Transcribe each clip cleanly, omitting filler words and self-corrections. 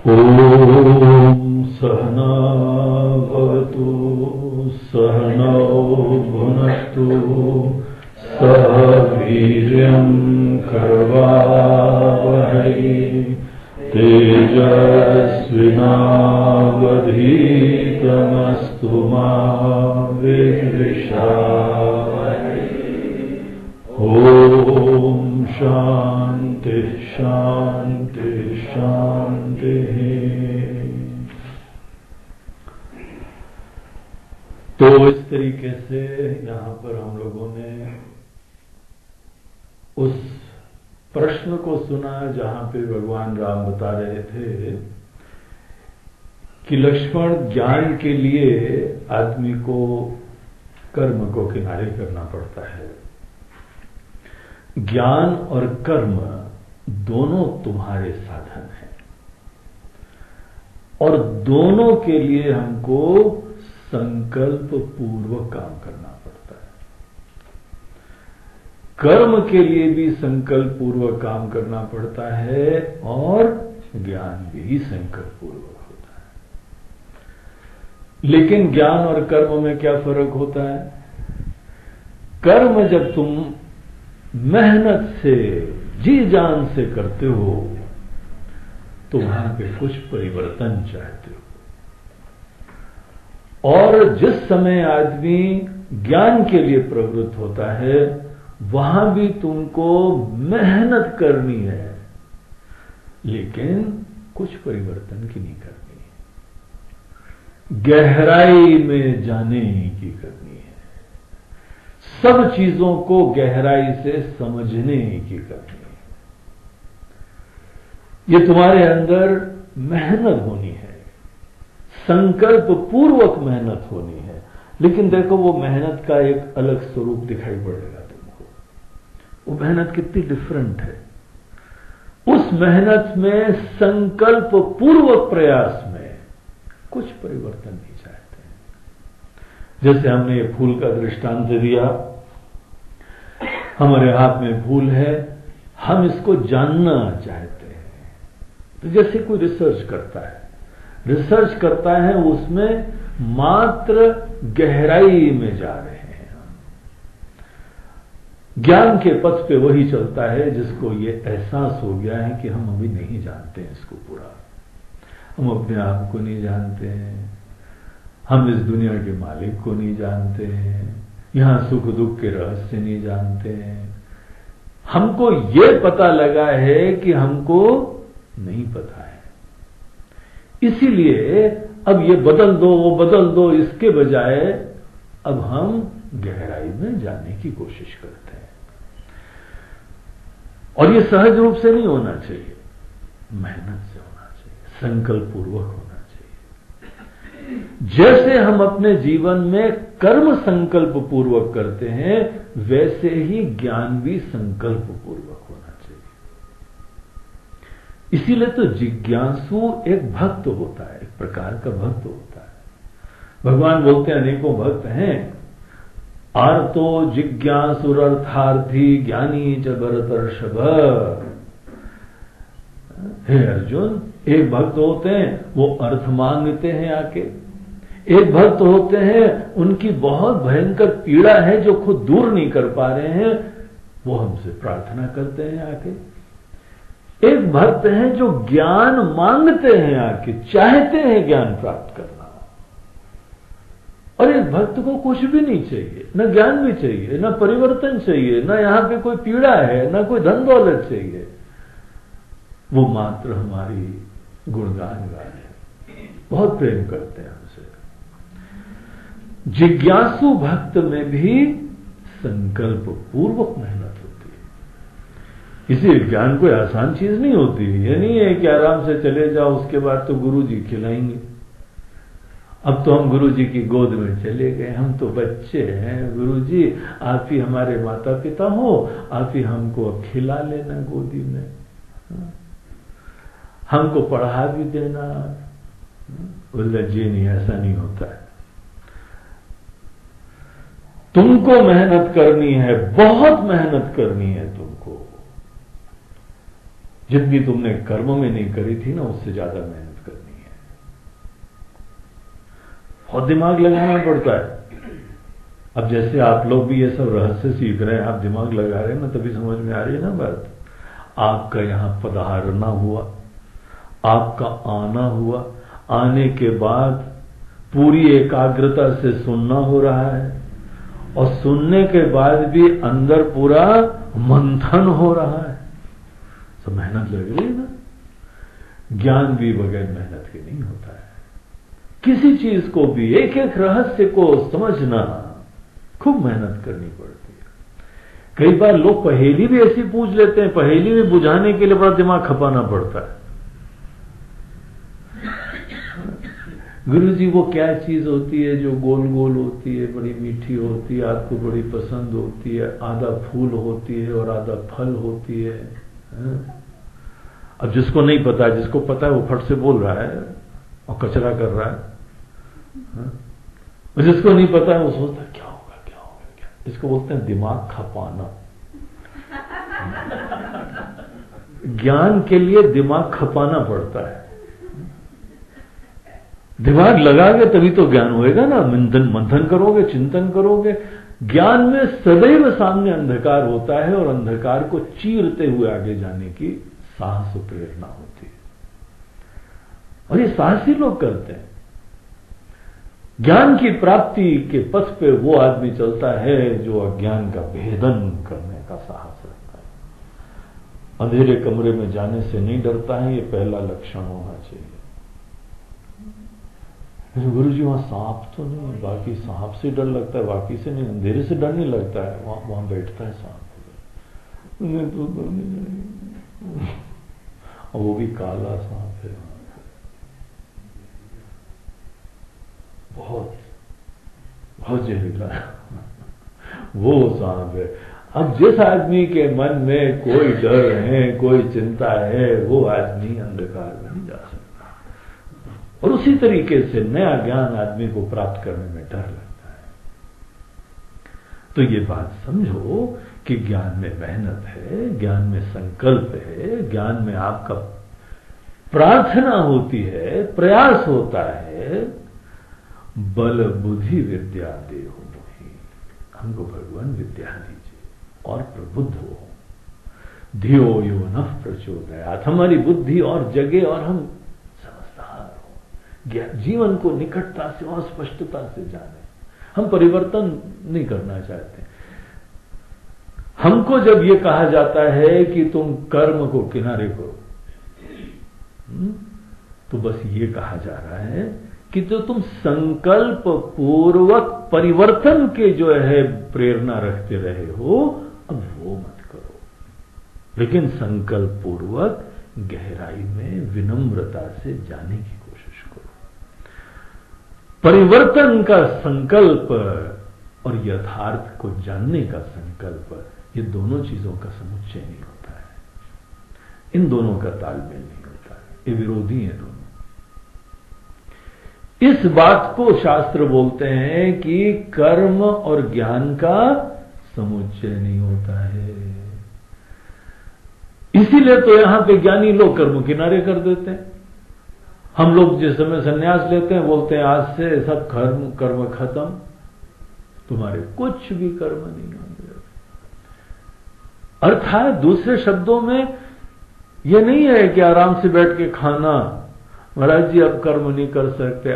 ॐ सहना भवतु सहनौ भुनक्तु सह वीर्यं करवावहै तेजस्विनावधीतमस्तु मा विद्विषावहै। ॐ शांति शांति शांति। तो इस तरीके से यहां पर हम लोगों ने उस प्रश्न को सुना जहां पे भगवान राम बता रहे थे कि लक्ष्मण, ज्ञान के लिए आदमी को कर्म को किनारे करना पड़ता है। ज्ञान और कर्म दोनों तुम्हारे साधन हैं और दोनों के लिए हमको संकल्प पूर्वक काम करना पड़ता है। कर्म के लिए भी संकल्प पूर्वक काम करना पड़ता है और ज्ञान भी संकल्प पूर्वक होता है। लेकिन ज्ञान और कर्म में क्या फर्क होता है? कर्म जब तुम मेहनत से जी जान से करते हो तो वहां पे कुछ परिवर्तन चाहते हो, और जिस समय आदमी ज्ञान के लिए प्रवृत्त होता है वहां भी तुमको मेहनत करनी है लेकिन कुछ परिवर्तन की नहीं करनी है, गहराई में जाने की करनी है, सब चीजों को गहराई से समझने की करनी है। ये तुम्हारे अंदर मेहनत होनी है, संकल्प पूर्वक मेहनत होनी है। लेकिन देखो वो मेहनत का एक अलग स्वरूप दिखाई पड़ेगा तुमको। वो मेहनत कितनी डिफरेंट है। उस मेहनत में संकल्प पूर्वक प्रयास में कुछ परिवर्तन नहीं चाहते। जैसे हमने ये फूल का दृष्टांत दिया, हमारे हाथ में फूल है, हम इसको जानना चाहते हैं। तो जैसे कोई रिसर्च करता है उसमें मात्र गहराई में जा रहे हैं। ज्ञान के पथ पे वही चलता है जिसको ये एहसास हो गया है कि हम अभी नहीं जानते हैं इसको पूरा, हम अपने आप को नहीं जानते हैं, हम इस दुनिया के मालिक को नहीं जानते हैं, यहां सुख दुख के रहस्य नहीं जानते हैं। हमको ये पता लगा है कि हमको नहीं पता है, इसीलिए अब ये बदल दो वो बदल दो, इसके बजाय अब हम गहराई में जाने की कोशिश करते हैं। और ये सहज रूप से नहीं होना चाहिए, मेहनत से होना चाहिए, संकल्प पूर्वक होना चाहिए। जैसे हम अपने जीवन में कर्म संकल्प पूर्वक करते हैं वैसे ही ज्ञान भी संकल्प पूर्वक होना चाहिए। इसीलिए तो जिज्ञासु एक भक्त होता है, एक प्रकार का भक्त होता है। भगवान बोलते हैं अनेकों भक्त हैं, आर्तो जिज्ञासुरर्थार्थी ज्ञानी च भरतर्षभ। हे अर्जुन, एक भक्त होते हैं वो अर्थ मांगते हैं आके, एक भक्त होते हैं उनकी बहुत भयंकर पीड़ा है जो खुद दूर नहीं कर पा रहे हैं, वो हमसे प्रार्थना करते हैं आके। एक भक्त हैं जो ज्ञान मांगते हैं आके, चाहते हैं ज्ञान प्राप्त करना। और एक भक्त को कुछ भी नहीं चाहिए, न ज्ञान भी चाहिए, न परिवर्तन चाहिए, न यहां पे कोई पीड़ा है, न कोई धन दौलत चाहिए, वो मात्र हमारी गुणगान गाने, बहुत प्रेम करते हैं हमसे। जिज्ञासु भक्त में भी संकल्प पूर्वक मेहनत होती है। इसी ज्ञान कोई आसान चीज नहीं होती। ये नहीं है कि आराम से चले जाओ उसके बाद तो गुरु जी खिलाएंगे। अब तो हम गुरु जी की गोद में चले गए, हम तो बच्चे हैं, गुरु जी आप ही हमारे माता पिता हो, आप ही हमको अब खिला लेना गोदी में, हमको पढ़ा भी देना। बोला जी नहीं, ऐसा नहीं होता है। तुमको मेहनत करनी है, बहुत मेहनत करनी है तुमको। जितनी तुमने कर्म में नहीं करी थी ना, उससे ज्यादा मेहनत बहुत दिमाग लगाना पड़ता है। अब जैसे आप लोग भी ये सब रहस्य सीख रहे हैं, आप दिमाग लगा रहे हैं ना, तभी समझ में आ रही है ना बात। आपका यहां पधारना हुआ, आपका आना हुआ, आने के बाद पूरी एकाग्रता से सुनना हो रहा है, और सुनने के बाद भी अंदर पूरा मंथन हो रहा है। सब मेहनत लग रही है ना। ज्ञान भी बगैर मेहनत के नहीं होता है। किसी चीज को भी, एक एक रहस्य को समझना खूब मेहनत करनी पड़ती है। कई बार लोग पहेली भी ऐसी पूछ लेते हैं, पहेली भी बुझाने के लिए बड़ा दिमाग खपाना पड़ता है। गुरुजी वो क्या चीज होती है जो गोल गोल होती है, बड़ी मीठी होती है, आपको बड़ी पसंद होती है, आधा फूल होती है और आधा फल होती है। अब जिसको नहीं पता, जिसको पता है वो फट से बोल रहा है और कचरा कर रहा है, और जिसको नहीं पता है वो सोचता है क्या होगा क्या होगा क्या। इसको बोलते हैं दिमाग खपाना। ज्ञान के लिए दिमाग खपाना पड़ता है। दिमाग लगाओगे तभी तो ज्ञान होएगा ना। मंथन करोगे, चिंतन करोगे। ज्ञान में सदैव सामने अंधकार होता है और अंधकार को चीरते हुए आगे जाने की साहस और प्रेरणा होती है, और ये साहसी लोग करते हैं। ज्ञान की प्राप्ति के पथ पे वो आदमी चलता है जो अज्ञान का भेदन करने का साहस रखता है। अंधेरे कमरे में जाने से नहीं डरता है, ये पहला लक्षण होना चाहिए। गुरुजी वहां सांप तो नहीं, बाकी सांप से डर लगता है, बाकी से नहीं, अंधेरे से डर नहीं लगता है। वहां बैठता है सांप, उन्हें तो डर नहीं लगेगा, और वो भी काला सांप है, बहुत बहुत जहरीला वो सांप है। अब जिस आदमी के मन में कोई डर है, कोई चिंता है, वो आदमी अंधकार में नहीं जा सकता। और उसी तरीके से नया ज्ञान आदमी को प्राप्त करने में डर लगता है। तो ये बात समझो कि ज्ञान में मेहनत है, ज्ञान में संकल्प है, ज्ञान में आपका प्रार्थना होती है, प्रयास होता है। बल बुद्धि विद्या देहो मोहि, हमको भगवान विद्या दीजिए और प्रबुद्ध हो। धियो यो नः प्रचोदयात्, हमारी बुद्धि और जगे और हम समझदार हो, जीवन को निकटता से और स्पष्टता से जाने। हम परिवर्तन नहीं करना चाहते। हमको जब ये कहा जाता है कि तुम कर्म को किनारे करो, तो बस ये कहा जा रहा है कि जो तुम संकल्प पूर्वक परिवर्तन के जो है प्रेरणा रखते रहे हो, अब वो मत करो, लेकिन संकल्प पूर्वक गहराई में विनम्रता से जाने की कोशिश करो। परिवर्तन का संकल्प और यथार्थ को जानने का संकल्प, ये दोनों चीजों का समुच्चय नहीं होता है। इन दोनों का तालमेल नहीं होता है, ये विरोधी है दोनों। इस बात को शास्त्र बोलते हैं कि कर्म और ज्ञान का समुच्चय नहीं होता है। इसीलिए तो यहां पे ज्ञानी लोग कर्म किनारे कर देते हैं। हम लोग जिस समय संन्यास लेते हैं बोलते हैं आज से सब कर्म खत्म, तुम्हारे कुछ भी कर्म नहीं होंगे। अर्थात दूसरे शब्दों में यह नहीं है कि आराम से बैठ के खाना, महाराज जी अब कर्म नहीं कर सकते,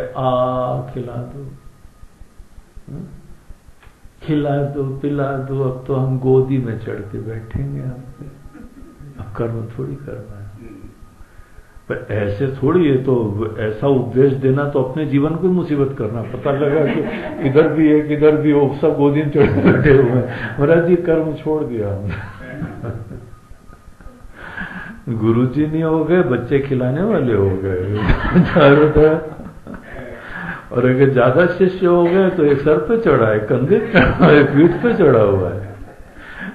खिला दो, खिला दो, पिला दो, अब तो हम गोदी में चढ़ के बैठेंगे, अब कर्म थोड़ी करना है। पर ऐसे थोड़ी है, तो ऐसा उपदेश देना तो अपने जीवन को मुसीबत करना। पता लगा कि इधर भी है किधर भी हो, सब गोदी में चढ़ के बैठे हुए हैं, महाराज जी कर्म छोड़ दिया हमने। गुरुजी नहीं हो गए, बच्चे खिलाने वाले हो गए चारों तरफ। और अगर ज्यादा शिष्य हो गए तो एक सर पे चढ़ा है, कंधे पे चढ़ा है, पीठ पे चढ़ा हुआ है।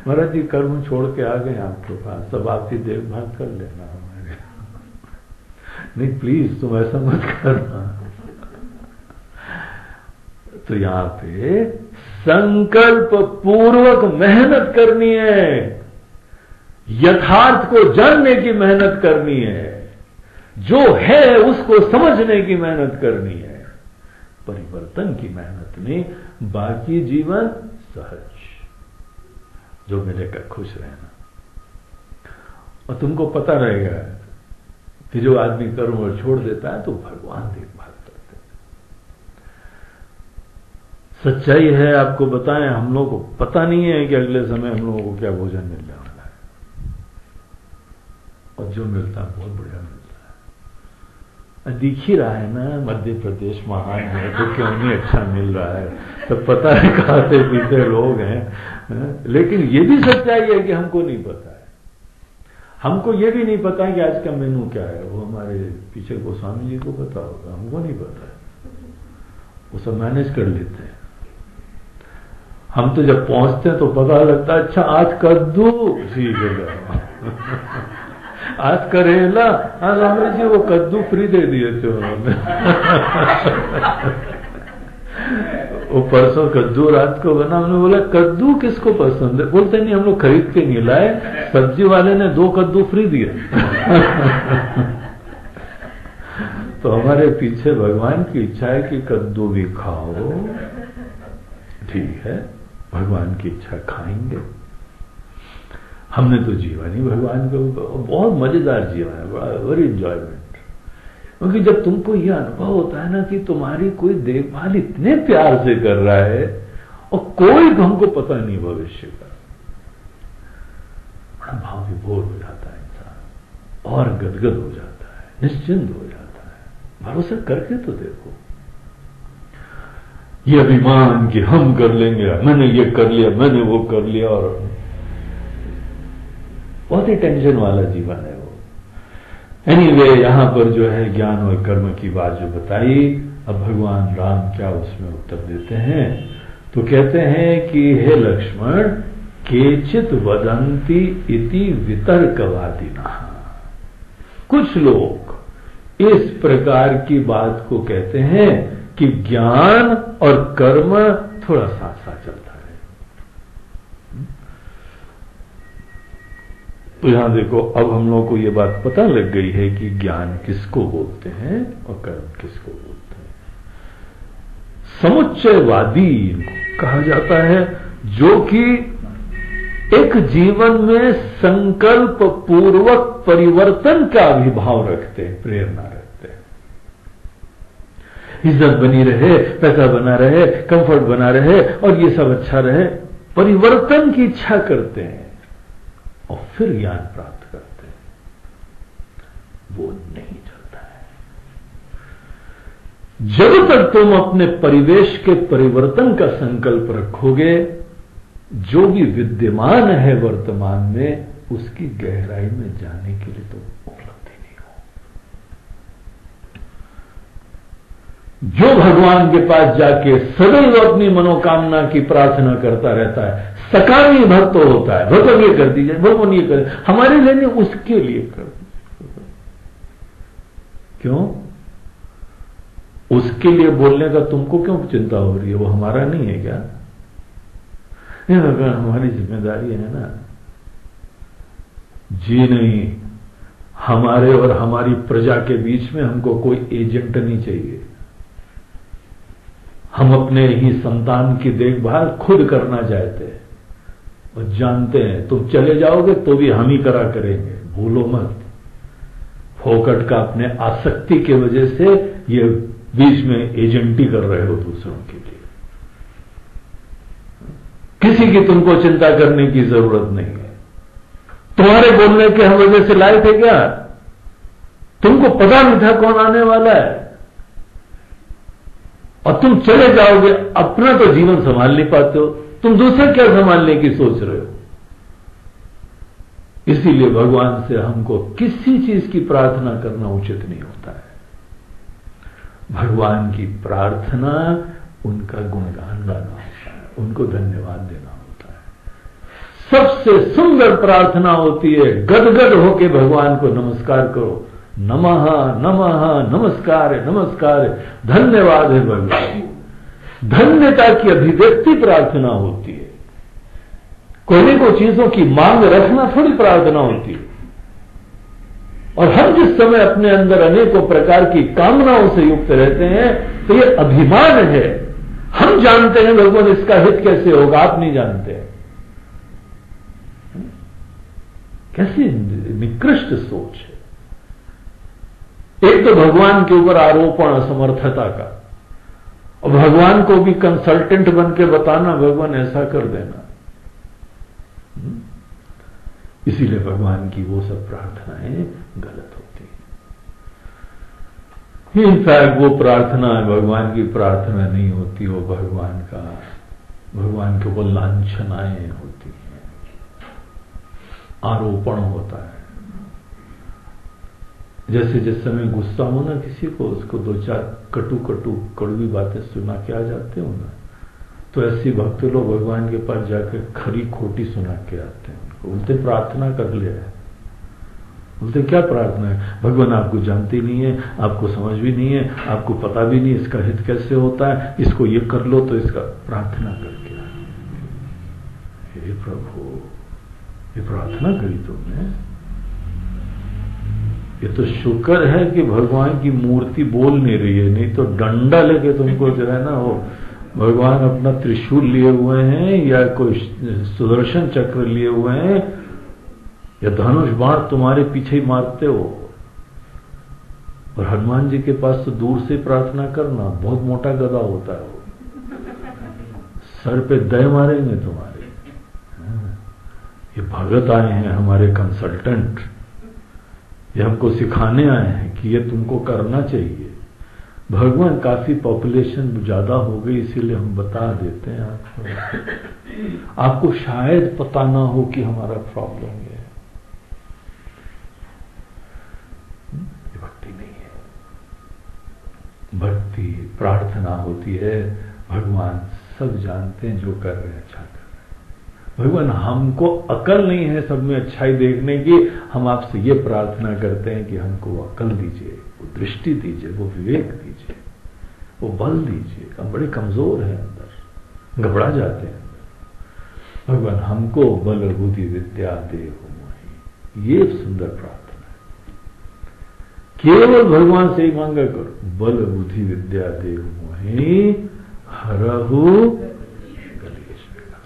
महाराज जी कर्म छोड़ के आ गए आपके पास, सब आपकी देखभाल कर लेना हमारे। नहीं प्लीज तुम ऐसा मत करना। तो यहां पे संकल्प पूर्वक मेहनत करनी है, यथार्थ को जानने की मेहनत करनी है, जो है उसको समझने की मेहनत करनी है। परिवर्तन की मेहनत नहीं, बाकी जीवन सहज, जो मिलेगा खुश रहना। और तुमको पता रहेगा कि जो आदमी कर्म और छोड़ देता है तो भगवान देखभाल करते हैं। सच्चाई है, आपको बताएं, हम लोगों को पता नहीं है कि अगले समय हम लोगों को क्या भोजन मिलने वाला है, और जो मिलता है बहुत बढ़िया मिलता है। दिख ही रहा है ना, मध्य प्रदेश महान है तो क्यों नहीं अच्छा मिल रहा है, तो पता है खाते पीते लोग हैं। लेकिन ये भी सच्चाई है कि हमको नहीं पता है। हमको ये भी नहीं पता है कि आज का मेनू क्या है, वो हमारे पीछे गोस्वामी जी को पता होगा, हमको नहीं पता है। वो सब मैनेज कर लेते हैं। हम तो जब पहुंचते हैं तो पता लगता है, अच्छा आज कद्दू, ठीक है, आज करेला, आज अमृत जी वो कद्दू फ्री दे दिए थे उन्होंने। वो परसों कद्दू रात को बना, हमने बोला कद्दू किसको पसंद है, बोलते नहीं हम लोग खरीद के नहीं लाए, सब्जी वाले ने 2 कद्दू फ्री दिए। तो हमारे पीछे भगवान की इच्छा है कि कद्दू भी खाओ, ठीक है, भगवान की इच्छा खाएंगे। हमने तो जीवन ही भगवान का, बहुत मजेदार जीवन है, बड़ा वेरी एंजॉयमेंट। क्योंकि जब तुमको यह अनुभव होता है ना कि तुम्हारी कोई देखभाल इतने प्यार से कर रहा है और कोई हमको पता नहीं भविष्य का, बड़ा भाव विभोर हो जाता है इंसान और गदगद हो जाता है, निश्चिंत हो जाता है। भरोसा करके तो देखो, ये अभिमान कि हम कर लेंगे, मैंने ये कर लिया, मैंने वो कर लिया, और बहुत ही टेंशन वाला जीवन है वो। एनीवे, यहां पर जो है ज्ञान और कर्म की बात जो बताई, अब भगवान राम क्या उसमें उत्तर देते हैं, तो कहते हैं कि हे लक्ष्मण, केचित वदंती इति वितर्कवादिना, कुछ लोग इस प्रकार की बात को कहते हैं कि ज्ञान और कर्म थोड़ा साथ साथ चलता है। तो यहां देखो, अब हम लोगों को यह बात पता लग गई है कि ज्ञान किसको बोलते हैं और कर्म किसको बोलते हैं। समुच्चयवादी कहा जाता है, जो कि एक जीवन में संकल्प पूर्वक परिवर्तन का अभिभाव रखते हैं, प्रेरणा रखते हैं। इज्जत बनी रहे, पैसा बना रहे, कंफर्ट बना रहे और ये सब अच्छा रहे, परिवर्तन की इच्छा करते हैं और फिर ज्ञान प्राप्त करते हैं, वो नहीं चलता है। जब तक तुम अपने परिवेश के परिवर्तन का संकल्प रखोगे, जो भी विद्यमान है वर्तमान में, उसकी गहराई में जाने के लिए तो उपलब्धि नहीं हो। जो भगवान के पास जाके सदैव अपनी मनोकामना की प्रार्थना करता रहता है, सकामी भक्त होता है, भगवान ये कर दीजिए, भगवान ये कर, हमारे लिए नहीं, उसके लिए कर दीजिए। क्यों? उसके लिए बोलने का तुमको क्यों चिंता हो रही है? वो हमारा नहीं है क्या? नहीं, भगवान हमारी जिम्मेदारी है ना। जी नहीं, हमारे और हमारी प्रजा के बीच में हमको कोई एजेंट नहीं चाहिए। हम अपने ही संतान की देखभाल खुद करना चाहते हैं और जानते हैं तुम चले जाओगे तो भी हम ही करा करेंगे, भूलो मत। फोकट का अपने आसक्ति की वजह से ये बीच में एजेंटी कर रहे हो दूसरों के लिए। किसी की तुमको चिंता करने की जरूरत नहीं है। तुम्हारे बोलने के हम वजह से लाए थे क्या? तुमको पता नहीं था कौन आने वाला है और तुम चले जाओगे, अपना तो जीवन संभाल नहीं पाते हो, तुम दूसरे क्या संभालने की सोच रहे हो? इसीलिए भगवान से हमको किसी चीज की प्रार्थना करना उचित नहीं होता है। भगवान की प्रार्थना उनका गुणगान गाना होता है, उनको धन्यवाद देना होता है। सबसे सुंदर प्रार्थना होती है गदगद होके भगवान को नमस्कार करो, नमः नमः, नमस्कार नमस्कार, धन्यवाद है भगवान। धन्यता की अभिव्यक्ति प्रार्थना होती है। कोई को चीजों की मांग रखना थोड़ी प्रार्थना होती है। और हम जिस समय अपने अंदर अनेकों प्रकार की कामनाओं से युक्त रहते हैं, तो ये अभिमान है। हम जानते हैं भगवान इसका हित कैसे होगा, आप नहीं जानते। कैसी निकृष्ट सोच है। एक तो भगवान के ऊपर आरोपण असमर्थता का, और भगवान को भी कंसल्टेंट बन के बताना भगवान ऐसा कर देना। इसीलिए भगवान की वो सब प्रार्थनाएं गलत होती हैं। इनफैक्ट वो प्रार्थना भगवान की प्रार्थना नहीं होती, वो भगवान के ऊपर लांछनाएं होती हैं, आरोपण होता है। जैसे जिस समय गुस्सा हो ना किसी को, उसको दो चार कड़वी बातें सुना के आ जाते हो ना, तो ऐसे भक्त लोग भगवान के पास जाकर खरी खोटी सुना के आते हैं। उनको बोलते प्रार्थना कर ले। बोलते क्या प्रार्थना है? भगवान आपको जानते नहीं है, आपको समझ भी नहीं है, आपको पता भी नहीं इसका हित कैसे होता है, इसको ये कर लो तो इसका प्रार्थना करके। हे प्रभु, ये प्रार्थना करी तुमने? ये तो शुक्र है कि भगवान की मूर्ति बोल नहीं रही है, नहीं तो डंडा लेके तुमको जो है ना, वो भगवान अपना त्रिशूल लिए हुए हैं या कोई सुदर्शन चक्र लिए हुए हैं या धनुष बाण तुम्हारे पीछे ही मारते हो। और हनुमान जी के पास तो दूर से प्रार्थना करना, बहुत मोटा गदा होता है वो, सर पे दय मारेंगे तुम्हारे। ये भगत आए हैं हमारे कंसल्टेंट, ये हमको सिखाने आए हैं कि ये तुमको करना चाहिए। भगवान काफी पॉपुलेशन ज्यादा हो गई इसीलिए हम बता देते हैं आपको। आपको शायद पता ना हो कि हमारा प्रॉब्लम ये है। ये भक्ति नहीं है। भक्ति प्रार्थना होती है, भगवान सब जानते हैं जो कर रहे हैं अच्छा कर रहे हैं। भगवान हमको अकल नहीं है सब में अच्छाई देखने की, हम आपसे ये प्रार्थना करते हैं कि हमको वो अकल दीजिए, वो दृष्टि दीजिए, वो विवेक दीजिए, वो बल दीजिए। हम बड़े कमजोर हैं अंदर, घबरा जाते हैं अंदर। भगवान हमको बल बुद्धि विद्या देहु मोहि। ये सुंदर प्रार्थना है। केवल भगवान से ही मांगा करो, बल बुद्धि विद्या देहु मोहि हरहु क्लेश।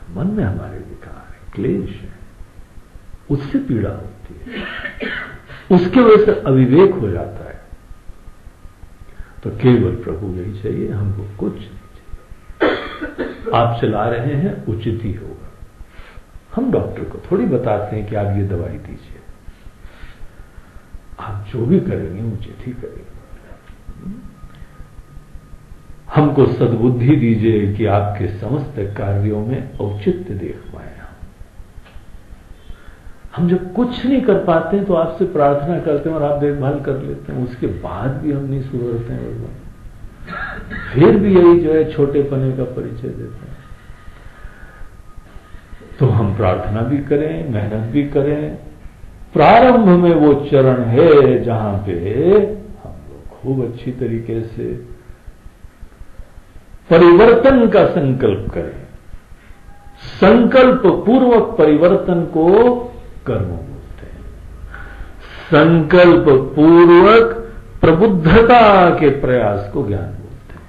मन में हमारे क्लेश है, उससे पीड़ा होती है, उसके वजह से अविवेक हो जाता है। तो केवल प्रभु यही चाहिए, हमको कुछ नहीं चाहिए। आप चला रहे हैं उचित ही होगा। हम डॉक्टर को थोड़ी बताते हैं कि आप ये दवाई दीजिए, आप जो भी करेंगे उचित ही करेंगे। हमको सद्बुद्धि दीजिए कि आपके समस्त कार्यों में औचित्य देख पाए। हम जब कुछ नहीं कर पाते हैं तो आपसे प्रार्थना करते हैं और आप देखभाल कर लेते हैं, उसके बाद भी हम नहीं सुधरते हैं भगवान, फिर भी यही जो है छोटेपने का परिचय देते हैं। तो हम प्रार्थना भी करें, मेहनत भी करें। प्रारंभ में वो चरण है जहां पे हम लोग खूब अच्छी तरीके से परिवर्तन का संकल्प करें। संकल्प पूर्वक परिवर्तन को कर्म बोलते हैं। संकल्प पूर्वक प्रबुद्धता के प्रयास को ज्ञान बोलते हैं।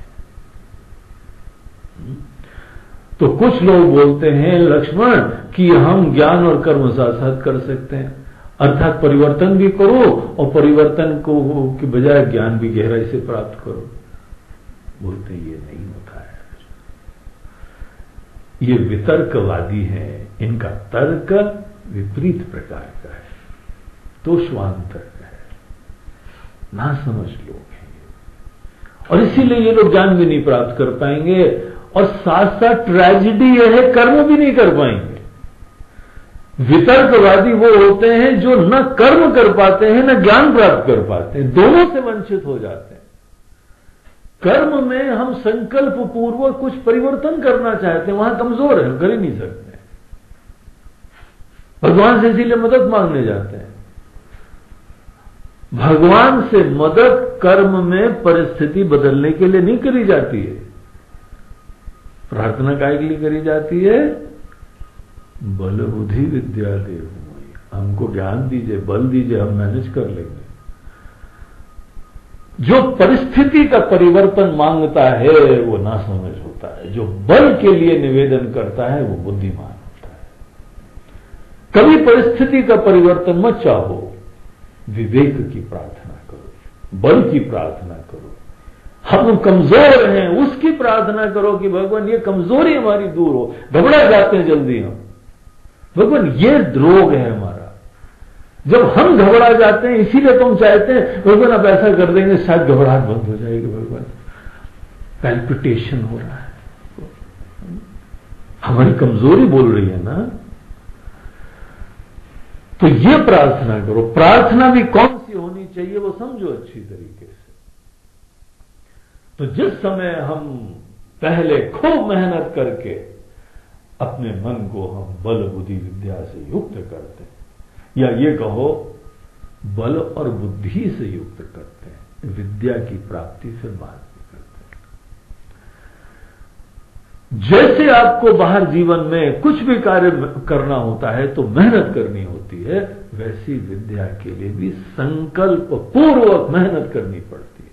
तो कुछ लोग बोलते हैं लक्ष्मण कि हम ज्ञान और कर्म साथ साथ कर सकते हैं, अर्थात परिवर्तन भी करो और परिवर्तन को के बजाय ज्ञान भी गहराई से प्राप्त करो। बोलते हैं ये नहीं होता है। ये वितर्कवादी हैं, इनका तर्क विपरीत प्रकार का है, दोषवान तर्क है, ना समझ लोग हैं। और इसीलिए ये लोग ज्ञान भी नहीं प्राप्त कर पाएंगे, और साथ साथ ट्रेजेडी यह है कर्म भी नहीं कर पाएंगे। वितर्कवादी वो होते हैं जो न कर्म कर पाते हैं न ज्ञान प्राप्त कर पाते हैं, दोनों से वंचित हो जाते हैं। कर्म में हम संकल्प पूर्वक कुछ परिवर्तन करना चाहते हैं, वहां कमजोर है, कर ही नहीं सकते। भगवान से इसीलिए मदद मांगने जाते हैं। भगवान से मदद कर्म में परिस्थिति बदलने के लिए नहीं करी जाती है। प्रार्थना काय के लिए करी जाती है? बल बुद्धि विद्या देहु, हमको ज्ञान दीजिए, बल दीजिए, हम मैनेज कर लेंगे। जो परिस्थिति का परिवर्तन मांगता है वो नासमझ होता है, जो बल के लिए निवेदन करता है वो बुद्धिमान होता है। कभी परिस्थिति का परिवर्तन मत चाहो, विवेक की प्रार्थना करो, बल की प्रार्थना करो। हम कमजोर हैं उसकी प्रार्थना करो कि भगवान ये कमजोरी हमारी दूर हो। घबरा जाते हैं जल्दी हम, भगवान ये रोग है हमारा। जब हम घबरा जाते हैं इसीलिए तो हम चाहते हैं भगवान आप ऐसा कर देंगे शायद घबराहट बंद हो जाएगी। भगवान पैल्पिटेशन हो रहा है, हमारी कमजोरी बोल रही है ना। तो ये प्रार्थना करो। प्रार्थना भी कौन सी होनी चाहिए वो समझो अच्छी तरीके से। तो जिस समय हम पहले खूब मेहनत करके अपने मन को हम बल बुद्धि विद्या से युक्त करते हैं, या ये कहो बल और बुद्धि से युक्त करते हैं, विद्या की प्राप्ति से बाद में करते हैं। जैसे आपको बाहर जीवन में कुछ भी कार्य करना होता है तो मेहनत करनी होती है, वैसी विद्या के लिए भी संकल्प पूर्वक मेहनत करनी पड़ती है।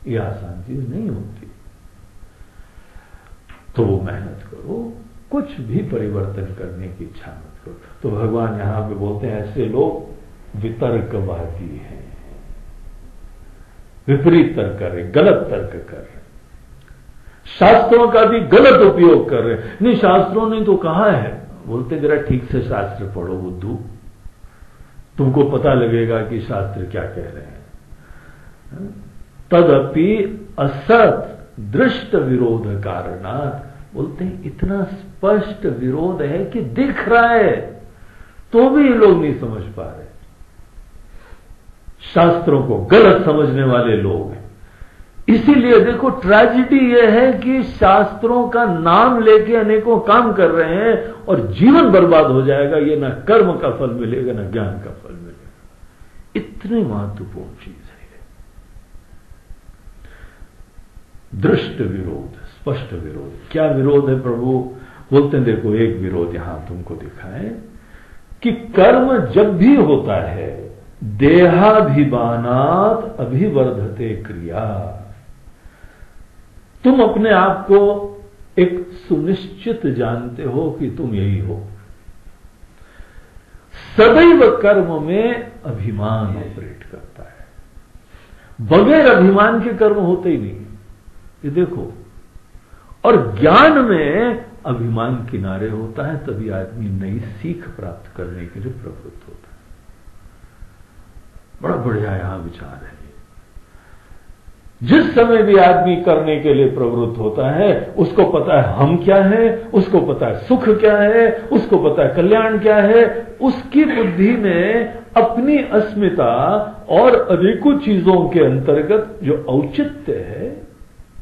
यह आसान चीज नहीं होती। तो वो मेहनत करो, कुछ भी परिवर्तन करने की इच्छा मत करो। तो भगवान यहां पे बोलते हैं ऐसे लोग वितर्कवादी हैं, विपरीत तर्क कर रहे, गलत तर्क कर रहे, शास्त्रों का भी गलत उपयोग कर रहे। नहीं, शास्त्रों ने तो कहा है, बोलते जरा ठीक से शास्त्र पढ़ो बुद्धू, तुमको पता लगेगा कि शास्त्र क्या कह रहे हैं। तदपि असत दृष्ट विरोध कारणात्, बोलते हैं इतना स्पष्ट विरोध है कि दिख रहा है तो भी ये लोग नहीं समझ पा रहे। शास्त्रों को गलत समझने वाले लोग हैं। इसीलिए देखो ट्रेजेडी यह है कि शास्त्रों का नाम लेके अनेकों काम कर रहे हैं और जीवन बर्बाद हो जाएगा। ये ना कर्म का फल मिलेगा ना ज्ञान का फल मिलेगा। इतनी महत्वपूर्ण चीज है दृष्ट विरोध, स्पष्ट विरोध। क्या विरोध है प्रभु? बोलते हैं देखो एक विरोध यहां तुमको दिखाएं कि कर्म जब भी होता है देहाभिमानात् अभिवर्धते क्रिया। तुम अपने आप को एक सुनिश्चित जानते हो कि तुम यही हो। सदैव कर्म में अभिमान ऑपरेट करता है, बगैर अभिमान के कर्म होते ही नहीं। ये देखो, और ज्ञान में अभिमान किनारे होता है, तभी आदमी नई सीख प्राप्त करने के लिए प्रवृत्त होता है। बड़ा बढ़िया यहां विचार है। जिस समय भी आदमी करने के लिए प्रवृत्त होता है, उसको पता है हम क्या है, उसको पता है सुख क्या है, उसको पता है कल्याण क्या है। उसकी बुद्धि में अपनी अस्मिता और अनेकों चीजों के अंतर्गत जो औचित्य है,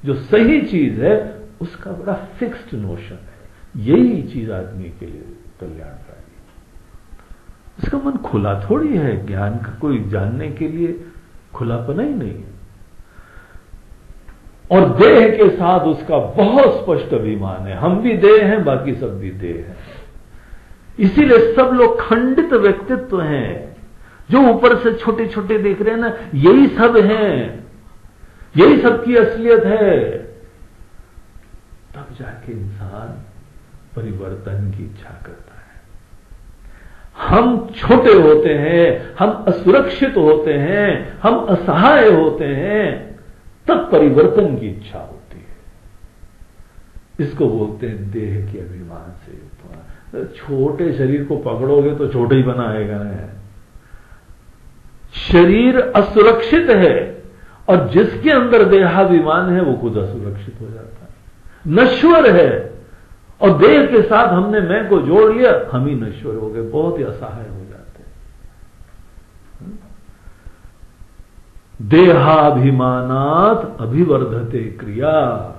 जो सही चीज है, उसका बड़ा फिक्स्ड नोशन है। यही चीज आदमी के लिए कल्याणकारी है। उसका मन खुला थोड़ी है, ज्ञान का कोई जानने के लिए खुलापना ही नहीं है। और देह के साथ उसका बहुत स्पष्ट अभिमान है, हम भी देह हैं, बाकी सब भी देह हैं। इसीलिए सब लोग खंडित व्यक्तित्व हैं। जो ऊपर से छोटे छोटे देख रहे हैं ना, यही सब हैं, यही सबकी असलियत है। तब जाके इंसान परिवर्तन की इच्छा करता है। हम छोटे होते हैं, हम असुरक्षित होते हैं, हम असहाय होते हैं, तब परिवर्तन की इच्छा होती है। इसको बोलते हैं देह के अभिमान से युक्त होना। छोटे शरीर को पकड़ोगे तो छोटे ही बनाएगा ना। शरीर असुरक्षित है और जिसके अंदर देहाभिमान है वो खुद असुरक्षित हो जाता है, नश्वर है। और देह के साथ हमने मैं को जोड़ लिया, हम ही नश्वर हो गए, बहुत ही असहाय हो जाते हैं। देहाभिमानात् अभिवर्धते क्रिया।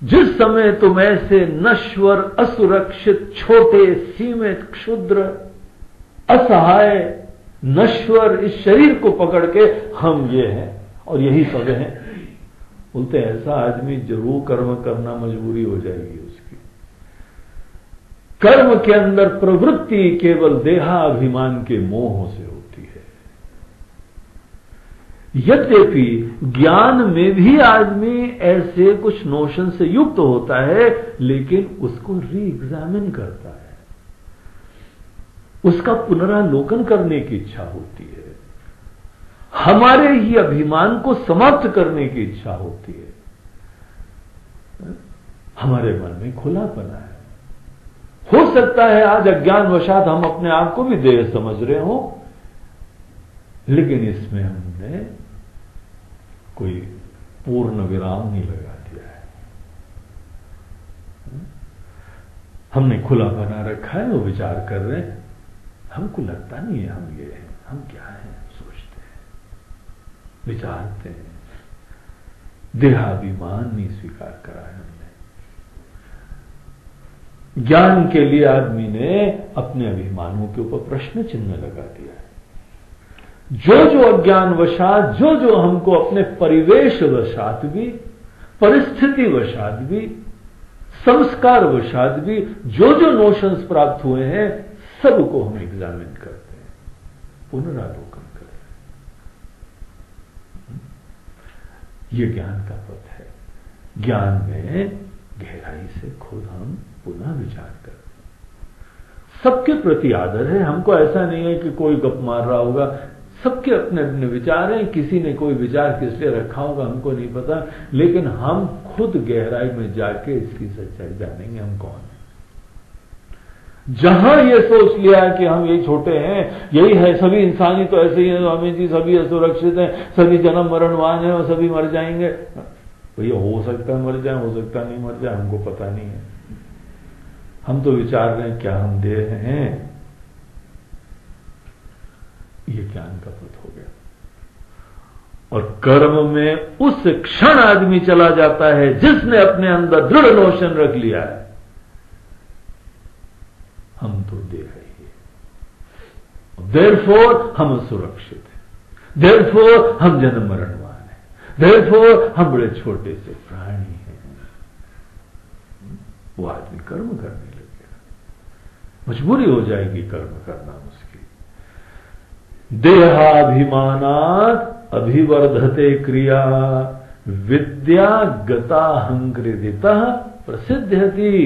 जिस समय तुम ऐसे नश्वर, असुरक्षित, छोटे, सीमित, क्षुद्र, असहाय, नश्वर इस शरीर को पकड़ के हम ये हैं और यही सब हैं, बोलते हैं ऐसा आदमी जरूर कर्म करना मजबूरी हो जाएगी उसकी। कर्म के अंदर प्रवृत्ति केवल देहाभिमान के मोह से होती है। यद्यपि ज्ञान में भी आदमी ऐसे कुछ नोशन से युक्त होता है, लेकिन उसको री एग्जामिन करता है, उसका पुनरालोकन करने की इच्छा होती है, हमारे ही अभिमान को समाप्त करने की इच्छा होती है। हमारे मन में खुलापना है। हो सकता है आज अज्ञानवशात हम अपने आप को भी देह समझ रहे हो, लेकिन इसमें हमने कोई पूर्ण विराम नहीं लगा दिया है। हमने खुला बना रखा है, वो विचार कर रहे हैं, हमको लगता नहीं है हम ये हैं, हम क्या हैं, सोचते हैं, विचारते हैं। देहाभिमान नहीं स्वीकार करा है हमने। ज्ञान के लिए आदमी ने अपने अभिमानों के ऊपर प्रश्न चिन्ह लगा दिया है। जो जो अज्ञानवशात, जो जो हमको अपने परिवेश वशात भी, परिस्थिति वशात भी, संस्कार वशात भी जो जो नोशंस प्राप्त हुए हैं, सबको हम एग्जामिन करते हैं, पुनरालोकन करते हैं। यह ज्ञान का पथ है। ज्ञान में गहराई से खुद हम पुनः विचार करते हैं। सबके प्रति आदर है। हमको ऐसा नहीं है कि कोई गप मार रहा होगा, सबके अपने अपने विचार हैं। किसी ने कोई विचार किस लिए रखा होगा हमको नहीं पता, लेकिन हम खुद गहराई में जाके इसकी सच्चाई जानेंगे हम कौन है। जहां ये सोच लिया कि हम ये छोटे हैं, यही है, सभी इंसानी तो ऐसे ही है, स्वामी जी सभी असुरक्षित हैं, सभी जन्म मरणवान है और सभी मर जाएंगे। भैया हो सकता है मर जाए, हो सकता नहीं मर जाए, हमको पता नहीं है। हम तो विचार रहे हैं क्या हम दे रहे हैं। ये ज्ञान का पथ हो गया। और कर्म में उस क्षण आदमी चला जाता है जिसने अपने अंदर दृढ़ नोशन रख लिया है, हम तो दे रहे हैं, देयरफॉर हम सुरक्षित हैं, देयरफॉर हम जन्म मरणवान हैं, देयरफॉर हम बड़े छोटे से प्राणी हैं। वो आदमी कर्म करने लगेगा, मजबूरी हो जाएगी कर्म करना उसकी। देहाभिमानात् अभिवर्धते क्रिया विद्या गताहंकृदितः प्रसिद्ध्यति।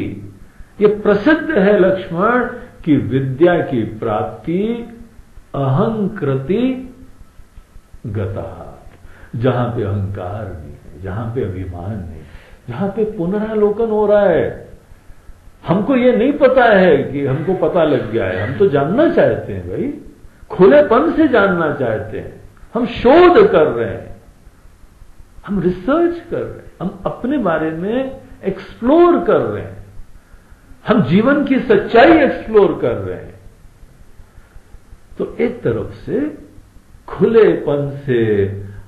ये प्रसिद्ध है लक्ष्मण कि विद्या की प्राप्ति अहंकृति गता, जहां पे अहंकार नहीं है, जहां पे अभिमान नहीं, जहां पे पुनरालोकन हो रहा है। हमको ये नहीं पता है कि हमको पता लग गया है, हम तो जानना चाहते हैं भाई, खुलेपन से जानना चाहते हैं। हम शोध कर रहे हैं, हम रिसर्च कर रहे हैं, हम अपने बारे में एक्सप्लोर कर रहे हैं, हम जीवन की सच्चाई एक्सप्लोर कर रहे हैं। तो एक तरफ से खुलेपन से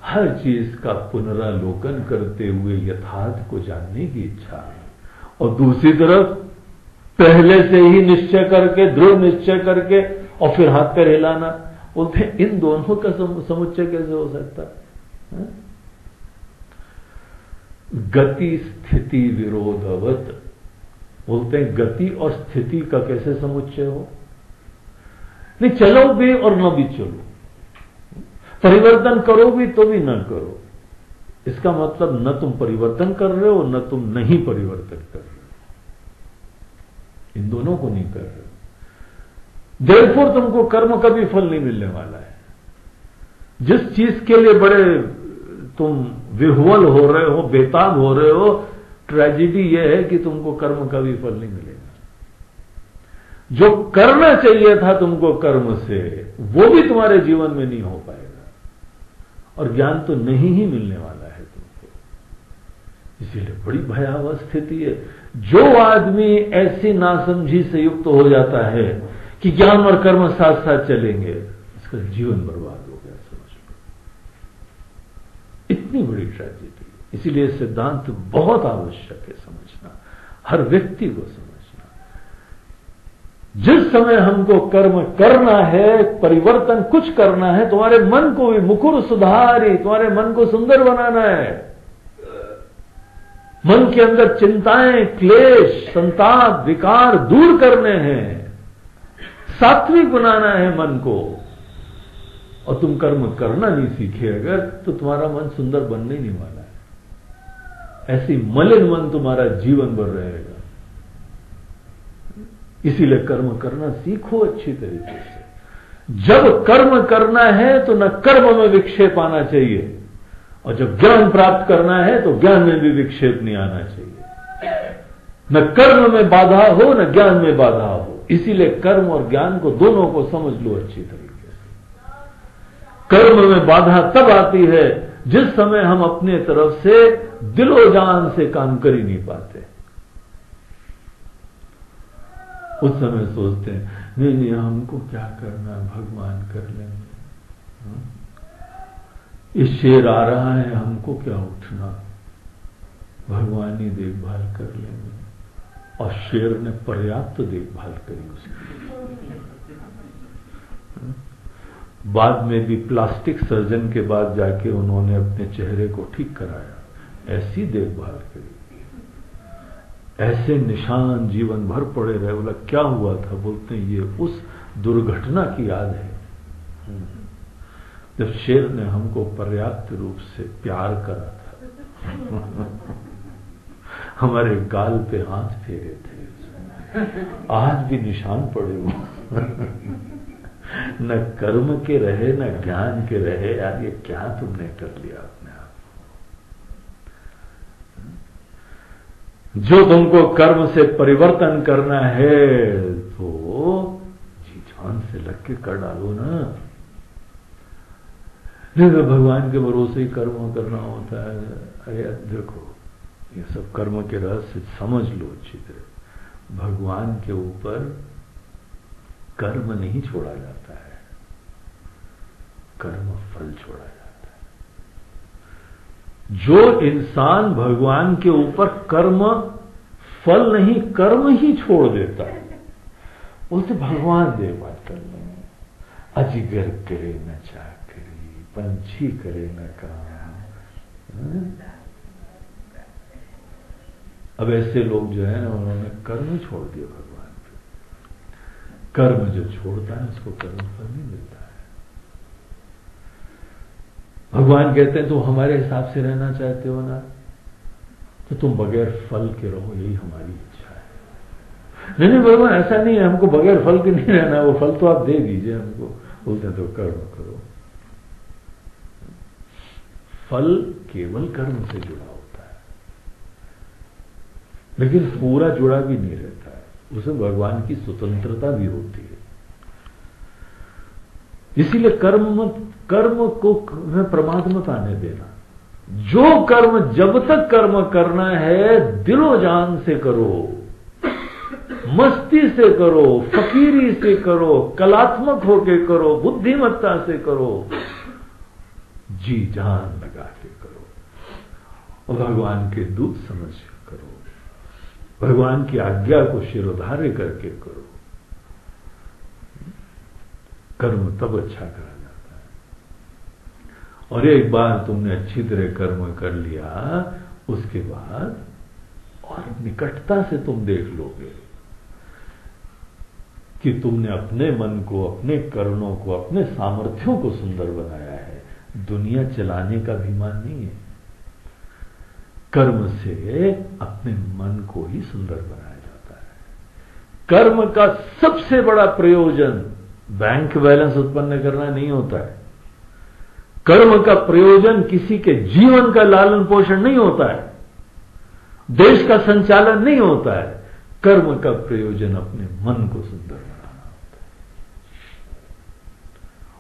हर चीज का पुनरालोकन करते हुए यथार्थ को जानने की इच्छा है, और दूसरी तरफ पहले से ही निश्चय करके, दृढ़ निश्चय करके और फिर हाथ पैर हिलाना। बोलते हैं इन दोनों का समुच्चय कैसे हो सकता है? गति स्थिति विरोधवत। बोलते हैं गति और स्थिति का कैसे समुच्चय हो? नहीं, चलो भी और न भी चलो, परिवर्तन करो भी तो भी न करो। इसका मतलब न तुम परिवर्तन कर रहे हो, न तुम नहीं परिवर्तन कर रहे हो, इन दोनों को नहीं कर रहे हो। देयरफॉर तुमको कर्म का भी फल नहीं मिलने वाला है। जिस चीज के लिए बड़े तुम विह्वल हो रहे हो, बेताब हो रहे हो, ट्रेजेडी यह है कि तुमको कर्म का भी फल नहीं मिलेगा। जो करना चाहिए था तुमको कर्म से, वो भी तुम्हारे जीवन में नहीं हो पाएगा, और ज्ञान तो नहीं ही मिलने वाला है तुमको। इसीलिए बड़ी भयावह स्थिति है। जो आदमी ऐसी नासमझी से युक्त हो जाता है कि ज्ञान और कर्म साथ साथ चलेंगे, इसका जीवन बर्बाद हो गया, समझ लो। इतनी बड़ी ट्रेजेडी। इसीलिए सिद्धांत बहुत आवश्यक है समझना, हर व्यक्ति को समझना। जिस समय हमको कर्म करना है, परिवर्तन कुछ करना है, तुम्हारे मन को भी मुकुर सुधारी, तुम्हारे मन को सुंदर बनाना है। मन के अंदर चिंताएं, क्लेश, संताप, विकार दूर करने हैं, सात्विक बनाना है मन को। और तुम कर्म करना नहीं सीखे अगर, तो तुम्हारा मन सुंदर बनने ही नहीं वाला है। ऐसी मलिन मन तुम्हारा जीवन भर रहेगा। इसीलिए कर्म करना सीखो अच्छी तरीके से। जब कर्म करना है तो न कर्म में विक्षेप आना चाहिए, और जब ज्ञान प्राप्त करना है तो ज्ञान में भी विक्षेप नहीं आना चाहिए। न कर्म में बाधा हो न ज्ञान में बाधा हो। इसीलिए कर्म और ज्ञान को दोनों को समझ लो अच्छी तरीके से। कर्म में बाधा तब आती है जिस समय हम अपने तरफ से दिलो जान से काम कर ही नहीं पाते। उस समय सोचते हैं नहीं नहीं हमको क्या करना, भगवान कर लेंगे, ये शेर आ रहा है हमको क्या उठना, भगवान ही देखभाल कर लेंगे। और शेर ने पर्याप्त देखभाल करी उसकी। बाद में भी प्लास्टिक सर्जन के बाद जाके उन्होंने अपने चेहरे को ठीक कराया, ऐसी देखभाल करी। ऐसे निशान जीवन भर पड़े रहे। बोला क्या हुआ था? बोलते हैं ये उस दुर्घटना की याद है जब शेर ने हमको पर्याप्त रूप से प्यार करा था, हमारे गाल पे हाथ फेरे थे, आज भी निशान पड़े हुए। न कर्म के रहे न ज्ञान के रहे। यार ये क्या तुमने कर लिया अपने आप? जो तुमको कर्म से परिवर्तन करना है तो जी जान से लग के कर डालो ना। नहीं तो भगवान के भरोसे ही कर्म करना होता है। अरे देखो ये सब कर्म के रहस्य समझ लो अच्छी तरह। भगवान के ऊपर कर्म नहीं छोड़ा जाता है, कर्म फल छोड़ा जाता है। जो इंसान भगवान के ऊपर कर्म फल नहीं कर्म ही छोड़ देता है, उसे भगवान देखभाल कर लेंगे। अजगर करे न चाकरी, पंछी करे न काम। अब ऐसे लोग जो है ना उन्होंने कर्म छोड़ दिया भगवान पे। कर्म जो छोड़ता है उसको कर्म फल नहीं मिलता है। भगवान कहते हैं तुम हमारे हिसाब से रहना चाहते हो ना, तो तुम बगैर फल के रहो, यही हमारी इच्छा है। नहीं नहीं भगवान ऐसा नहीं है, हमको बगैर फल के नहीं रहना, वो फल तो आप दे दीजिए हमको। बोलते हैं तो कर्म करो। फल केवल कर्म से जुड़ा होता है, लेकिन पूरा जुड़ा भी नहीं रहता है, उसमें भगवान की स्वतंत्रता भी होती है। इसीलिए कर्म को में प्रमाद मत आने देना। जो कर्म जब तक कर्म करना है दिलो जान से करो, मस्ती से करो, फकीरी से करो, कलात्मक होके करो, बुद्धिमत्ता से करो, जी जान लगा के करो, और भगवान के दूत समझ के करो, भगवान की आज्ञा को शिरोधार्य करके करो। कर्म तब अच्छा करा जाता है। और एक बार तुमने अच्छी तरह कर्म कर लिया, उसके बाद और निकटता से तुम देख लोगे कि तुमने अपने मन को, अपने कर्णों को, अपने सामर्थ्यों को सुंदर बनाया है। दुनिया चलाने का अभिमान नहीं है, कर्म से अपने मन को ही सुंदर बनाया जाता है। कर्म का सबसे बड़ा प्रयोजन बैंक बैलेंस उत्पन्न करना नहीं होता है। कर्म का प्रयोजन किसी के जीवन का लालन पोषण नहीं होता है, देश का संचालन नहीं होता है। कर्म का प्रयोजन अपने मन को सुंदर बनाना होता है,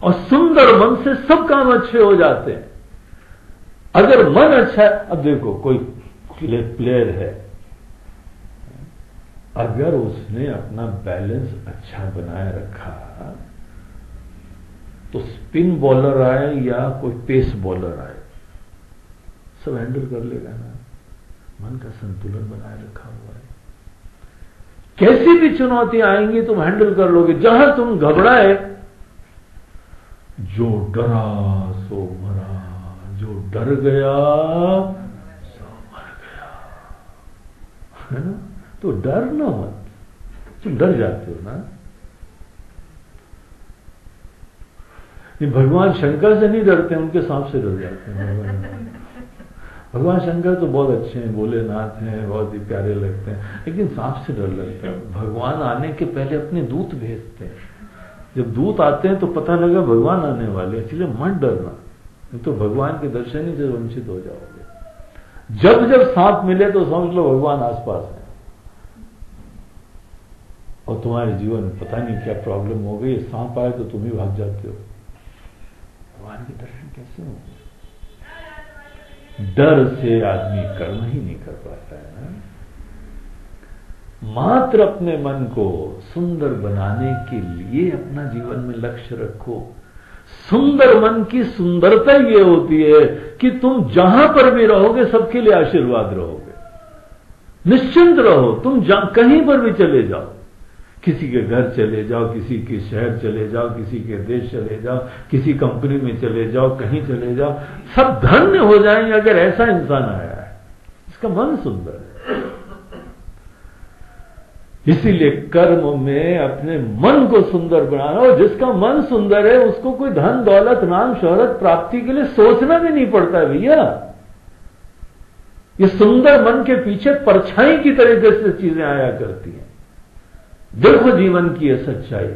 और सुंदर मन से सब काम अच्छे हो जाते हैं। अगर मन अच्छा है, अब देखो कोई प्लेयर है, अगर उसने अपना बैलेंस अच्छा बनाए रखा तो स्पिन बॉलर आए या कोई पेस बॉलर आए सब हैंडल कर लेगा ना। मन का संतुलन बनाए रखा हुआ है, कैसी भी चुनौतियां आएंगी तुम हैंडल कर लोगे। जहां तुम घबराए, जो डरा सो मरा, जो डर गया सो मर गया, है ना। तो डरना मत, तुम डर जाते हो ना। भगवान शंकर से नहीं डरते, उनके सांप से डर जाते हैं। भगवान शंकर तो बहुत अच्छे हैं, भोलेनाथ हैं, बहुत ही प्यारे लगते हैं, लेकिन सांप से डर लगता है। भगवान आने के पहले अपने दूत भेजते हैं। जब दूत आते हैं तो पता लगा भगवान आने वाले, इसलिए मत डरना, नहीं तो भगवान के दर्शन ही से वंचित हो जाओगे। जब जब सांप मिले तो समझ लो भगवान आसपास है, और तुम्हारे जीवन में पता नहीं क्या प्रॉब्लम हो गई, सांप आए तो तुम ही भाग जाते हो। भगवान के दर्शन कैसे होंगे? डर से आदमी कर्म ही नहीं कर पाता है ना। मात्र अपने मन को सुंदर बनाने के लिए अपना जीवन में लक्ष्य रखो। सुंदर मन की सुंदरता ये होती है कि तुम जहां पर भी रहोगे सबके लिए आशीर्वाद रहोगे, निश्चिंत रहो। तुम कहीं पर भी चले जाओ, किसी के घर चले जाओ, किसी के शहर चले जाओ, किसी के देश चले जाओ, किसी कंपनी में चले जाओ, कहीं चले जाओ, सब धन्य हो जाएंगे अगर ऐसा इंसान आया है, इसका मन सुंदर है। इसीलिए कर्म में अपने मन को सुंदर बनाना, और जिसका मन सुंदर है उसको कोई धन दौलत नाम शोहरत प्राप्ति के लिए सोचना भी नहीं पड़ता है भैया। ये सुंदर मन के पीछे परछाई की तरीके से चीजें आया करती हैं। देखो जीवन की यह सच्चाई।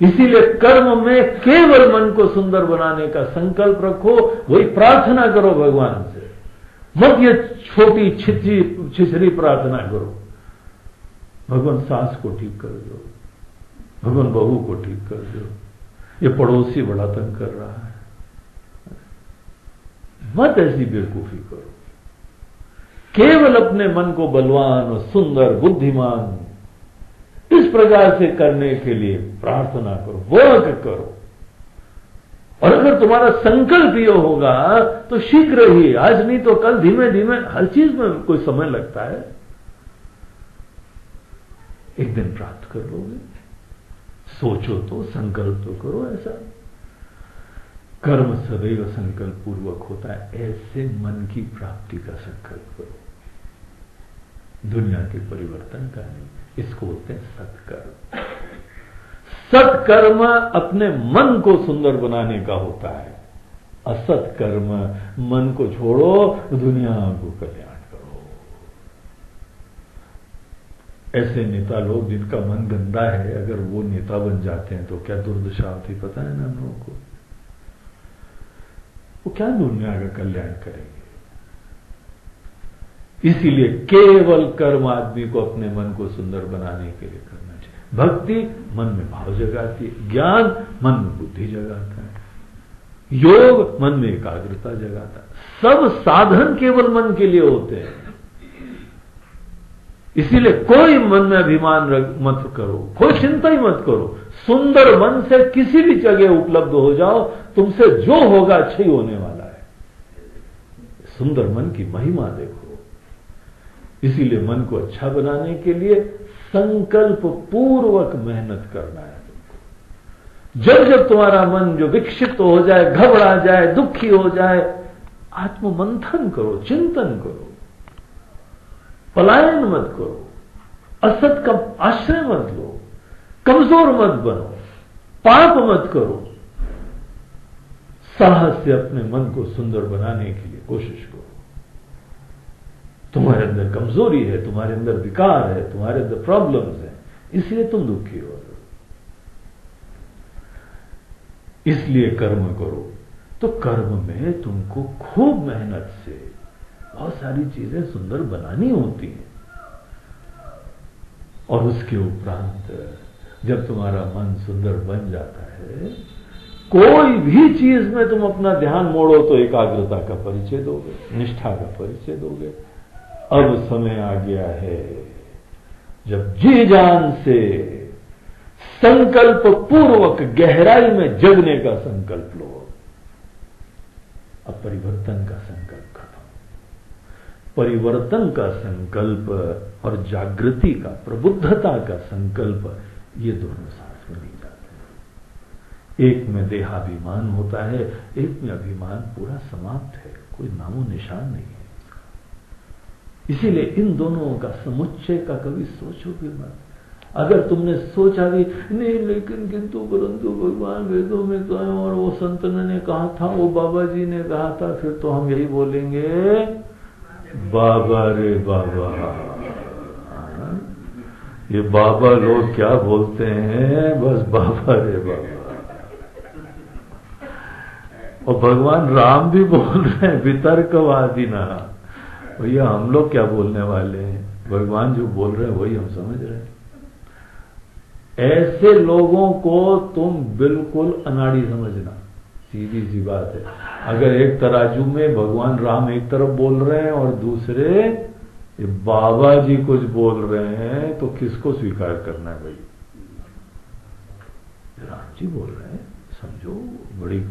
इसीलिए कर्म में केवल मन को सुंदर बनाने का संकल्प रखो, वही प्रार्थना करो भगवान से। मत ये छोटी छिछरी प्रार्थना करो, भगवान सास को ठीक कर दो, भगवान बहू को ठीक कर दो, ये पड़ोसी बड़ा तंग कर रहा है। मत ऐसी बेवकूफी करो। केवल अपने मन को बलवान और सुंदर बुद्धिमान इस प्रकार से करने के लिए प्रार्थना करो, वर्क करो। और अगर तुम्हारा संकल्प ये होगा तो शीघ्र ही, आज नहीं तो कल, धीमे धीमे, हर चीज में कोई समय लगता है, एक दिन प्राप्त कर लोगे। सोचो तो, संकल्प तो करो ऐसा। कर्म सदैव संकल्प पूर्वक होता है, ऐसे मन की प्राप्ति का संकल्प करो, दुनिया के परिवर्तन का नहीं। इसको बोलते हैं सत्कर्म। सत्कर्म अपने मन को सुंदर बनाने का होता है। असत कर्म मन को छोड़ो, दुनिया को कल्याण करो। ऐसे नेता लोग जिनका मन गंदा है, अगर वो नेता बन जाते हैं तो क्या दुर्दशा होती पता है ना हम लोगों को। वो क्या दुनिया का कल्याण करेंगे। इसीलिए केवल कर्म आदमी को अपने मन को सुंदर बनाने के लिए करना चाहिए। भक्ति मन में भाव जगाती है, ज्ञान मन में बुद्धि जगाता है, योग मन में एकाग्रता जगाता है। सब साधन केवल मन के लिए होते हैं। इसीलिए कोई मन में अभिमान मत करो, कोई चिंता ही मत करो। सुंदर मन से किसी भी जगह उपलब्ध हो जाओ, तुमसे जो होगा अच्छा ही होने वाला है। सुंदर मन की महिमा देखो। इसीलिए मन को अच्छा बनाने के लिए संकल्प पूर्वक मेहनत करना है तुमको। जब जब तुम्हारा मन जो विक्षिप्त हो जाए, घबरा जाए, दुखी हो जाए, आत्ममंथन करो, चिंतन करो, पलायन मत करो, असत का आश्रय मत लो, कमजोर मत बनो, पाप मत करो। साहस से अपने मन को सुंदर बनाने के लिए कोशिश करो। तुम्हारे अंदर कमजोरी है, तुम्हारे अंदर विकार है, तुम्हारे अंदर प्रॉब्लम्स हैं, इसलिए तुम दुखी हो रहे हो। इसलिए कर्म करो। तो कर्म में तुमको खूब मेहनत से बहुत सारी चीजें सुंदर बनानी होती हैं। और उसके उपरांत जब तुम्हारा मन सुंदर बन जाता है, कोई भी चीज में तुम अपना ध्यान मोड़ो तो एकाग्रता का परिचय दोगे, निष्ठा का परिचय दोगे। अब समय आ गया है जब जी जान से संकल्प पूर्वक गहराई में जगने का संकल्प लो। अब परिवर्तन का संकल्प खत्म। परिवर्तन का संकल्प और जागृति का, प्रबुद्धता का संकल्प, ये दोनों साथ में नहीं जाते। एक में देहाभिमान होता है, एक में अभिमान पूरा समाप्त है, कोई नामो निशान नहीं है। इसीलिए इन दोनों का समुच्चय का कभी सोचो भी मत। अगर तुमने सोचा भी नहीं लेकिन किंतु परंतु भगवान वेदों में कहा और वो संतन ने कहा था, वो बाबा जी ने कहा था, फिर तो हम यही बोलेंगे बाबा रे बाबा। ये बाबा लोग क्या बोलते हैं, बस बाबा रे बाबा। और भगवान राम भी बोल रहे हैं वितर्कवादी ना। भैया हम लोग क्या बोलने वाले हैं, भगवान जो बोल रहे हैं वही हम समझ रहे हैं। ऐसे लोगों को तुम बिल्कुल अनाड़ी समझना, सीधी सी बात है। अगर एक तराजू में भगवान राम एक तरफ बोल रहे हैं और दूसरे बाबा जी कुछ बोल रहे हैं, तो किसको स्वीकार करना है भाई? राम जी बोल रहे हैं, समझो, बड़ी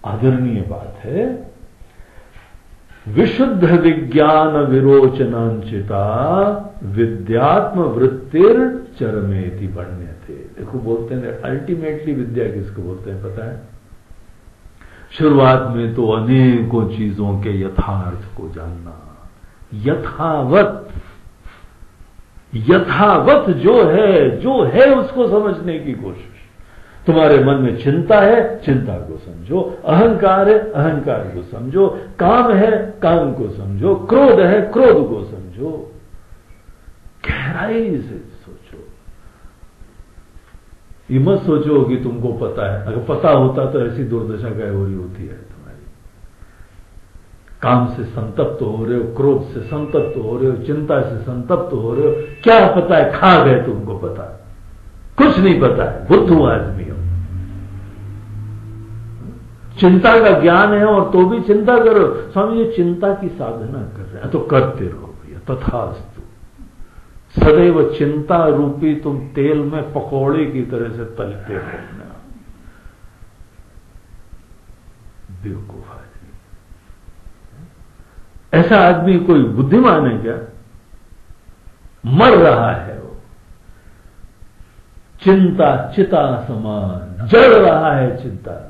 आदरणीय बात है। विशुद्ध विज्ञान विरोचनांचिता विद्यात्म वृत्तिर चरमेति बण्यते। देखो बोलते हैं अल्टीमेटली विद्या किसको बोलते हैं पता है? शुरुआत में तो अनेकों चीजों के यथार्थ को जानना, यथावत जो है उसको समझने की कोशिश। तुम्हारे मन में चिंता है, चिंता को समझो। अहंकार है, अहंकार को समझो। काम है, काम को समझो। क्रोध है, क्रोध को समझो। गहराई से सोचो। ये मत सोचो कि तुमको पता है। अगर पता होता तो ऐसी दुर्दशा क्या हो रही होती है तुम्हारी। काम से संतप्त हो रहे हो, क्रोध से संतप्त हो रहे हो, चिंता से संतप्त हो रहे हो। क्या पता है, खा गए, तुमको पता है? कुछ नहीं पता है, बुद्धू आदमी हो। चिंता का ज्ञान है और तो भी चिंता करो। स्वामी ये चिंता की साधना कर रहे हैं, तो करते रहो भैया, तथास्तु। सदैव चिंता रूपी तुम तेल में पकौड़े की तरह से तलते रहो। बेवकूफ आदमी। ऐसा आदमी कोई बुद्धिमान है क्या? मर रहा है वो, चिंता चिता समान जल रहा है चिंता में,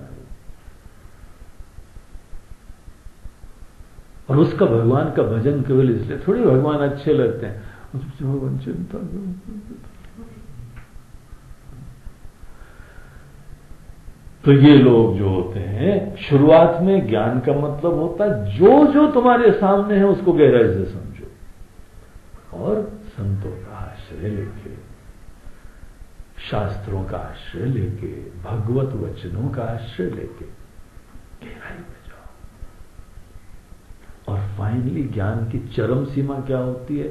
और उसका भगवान का भजन केवल इसलिए थोड़ी भगवान अच्छे लगते हैं, भगवान चिंता। तो ये लोग जो होते हैं, शुरुआत में ज्ञान का मतलब होता है जो जो तुम्हारे सामने है उसको गहराई से समझो और संतों का आश्रय लेके, शास्त्रों का आश्रय लेके, भगवत वचनों का आश्रय लेके गहराई में जाओ। और फाइनली ज्ञान की चरम सीमा क्या होती है?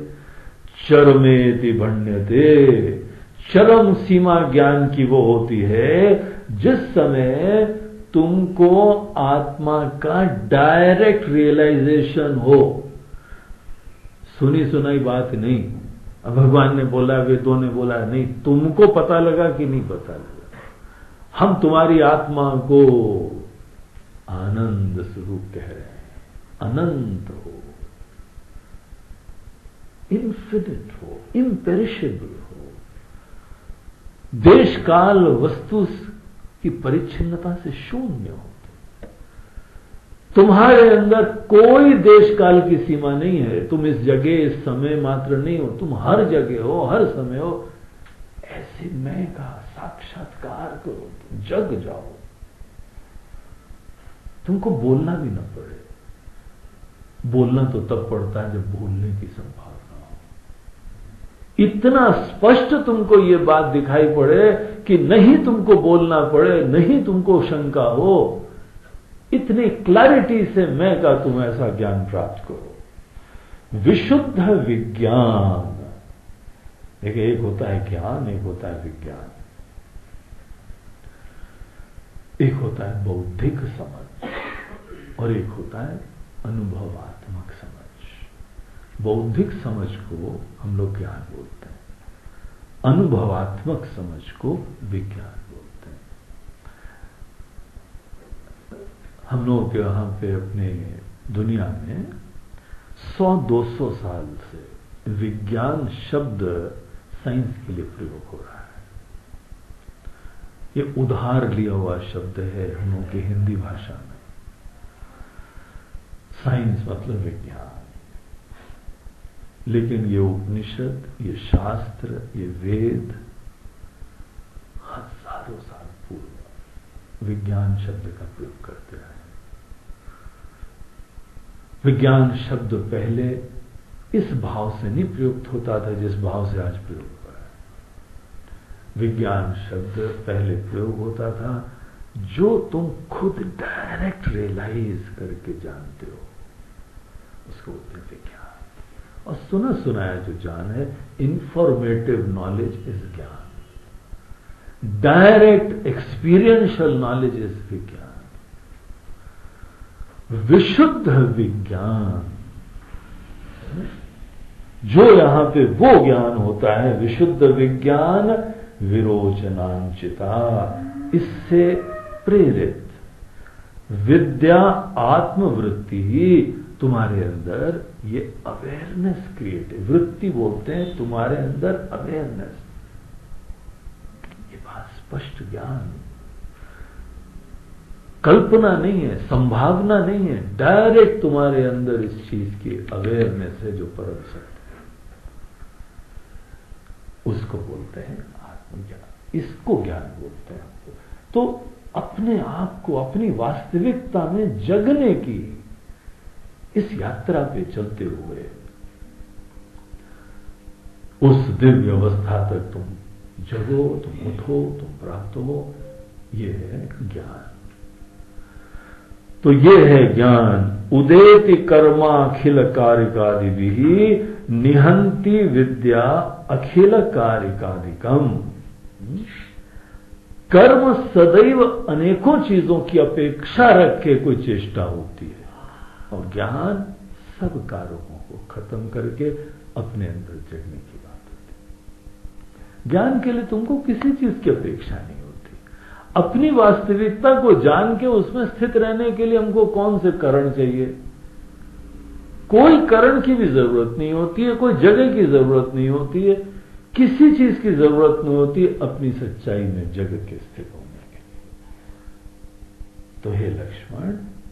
चरमेति भण्यते। चरम सीमा ज्ञान की वो होती है जिस समय तुमको आत्मा का डायरेक्ट रियलाइजेशन हो। सुनी सुनाई बात नहीं, भगवान ने बोला, वेदों ने बोला नहीं, तुमको पता लगा कि नहीं पता लगा। हम तुम्हारी आत्मा को आनंद स्वरूप कह रहे हैं, अनंत हो, इन्फिनिट हो, इम्पेरिशेबल हो, देश काल वस्तु की परिच्छिन्नता से शून्य हो। तुम्हारे अंदर कोई देश काल की सीमा नहीं है। तुम इस जगह इस समय मात्र नहीं हो, तुम हर जगह हो, हर समय हो। ऐसे मैं का साक्षात्कार करो, तुम जग जाओ, तुमको बोलना भी ना पड़े। बोलना तो तब पड़ता है जब भूलने की संभावना हो। इतना स्पष्ट तुमको ये बात दिखाई पड़े कि नहीं तुमको बोलना पड़े, नहीं तुमको शंका हो, इतनी क्लैरिटी से मैं का तुम ऐसा ज्ञान प्राप्त करो। विशुद्ध विज्ञान। देखिए, एक होता है ज्ञान, एक होता है विज्ञान, एक होता है बौद्धिक समझ और एक होता है अनुभवात्मक समझ। बौद्धिक समझ को हम लोग ज्ञान बोलते हैं, अनुभवात्मक समझ को विज्ञान बोलते हैं। हम लोग के यहां पे अपने दुनिया में 100-200 साल से विज्ञान शब्द साइंस के लिए प्रयोग हो रहा है। ये उधार लिया हुआ शब्द है हम लोग की हिंदी भाषा में। साइंस मतलब विज्ञान। लेकिन ये उपनिषद, ये शास्त्र, ये वेद हजारों साल पूर्व विज्ञान शब्द का प्रयोग करते रहे। विज्ञान शब्द पहले इस भाव से नहीं प्रयुक्त होता था जिस भाव से आज प्रयोग हो रहा है। विज्ञान शब्द पहले प्रयोग होता था जो तुम खुद डायरेक्ट रियलाइज करके जानते हो, उसको बोलते हैं विज्ञान। और सुना सुनाया जो ज्ञान है, इंफॉर्मेटिव नॉलेज इज ज्ञान, डायरेक्ट एक्सपीरियंशियल नॉलेज इज विज्ञान। विशुद्ध विज्ञान, जो यहां पे वो ज्ञान होता है, विशुद्ध विज्ञान विरोचनांचिता, इससे प्रेरित विद्या आत्मवृत्ति ही तुम्हारे अंदर ये अवेयरनेस क्रिएट है। वृत्ति बोलते हैं तुम्हारे अंदर अवेयरनेस, ये बात स्पष्ट ज्ञान, कल्पना नहीं है, संभावना नहीं है, डायरेक्ट तुम्हारे अंदर इस चीज की अवेयरनेस है जो परम सत्य है, उसको बोलते हैं आत्मज्ञान, इसको ज्ञान बोलते हैं। तो अपने आप को अपनी वास्तविकता में जगने की इस यात्रा पे चलते हुए उस दिव्य अवस्था तक तुम जगो, तुम उठो, तुम प्राप्त हो, ये है ज्ञान। तो ये है ज्ञान। उदेति कर्मा अखिल कारिकादि भी निहंति विद्या अखिल कारिकादिकम। कर्म सदैव अनेकों चीजों की अपेक्षा रख के कोई चेष्टा होती है, और ज्ञान सब कारकों को खत्म करके अपने अंदर जगने की बात होती है। ज्ञान के लिए तुमको किसी चीज की अपेक्षा नहीं होती। अपनी वास्तविकता को जान के उसमें स्थित रहने के लिए हमको कौन से कारण चाहिए? कोई कारण की भी जरूरत नहीं होती है, कोई जगह की जरूरत नहीं होती है, किसी चीज की जरूरत नहीं होती है अपनी सच्चाई में जग के स्थित होने के लिए। तो हे लक्ष्मण,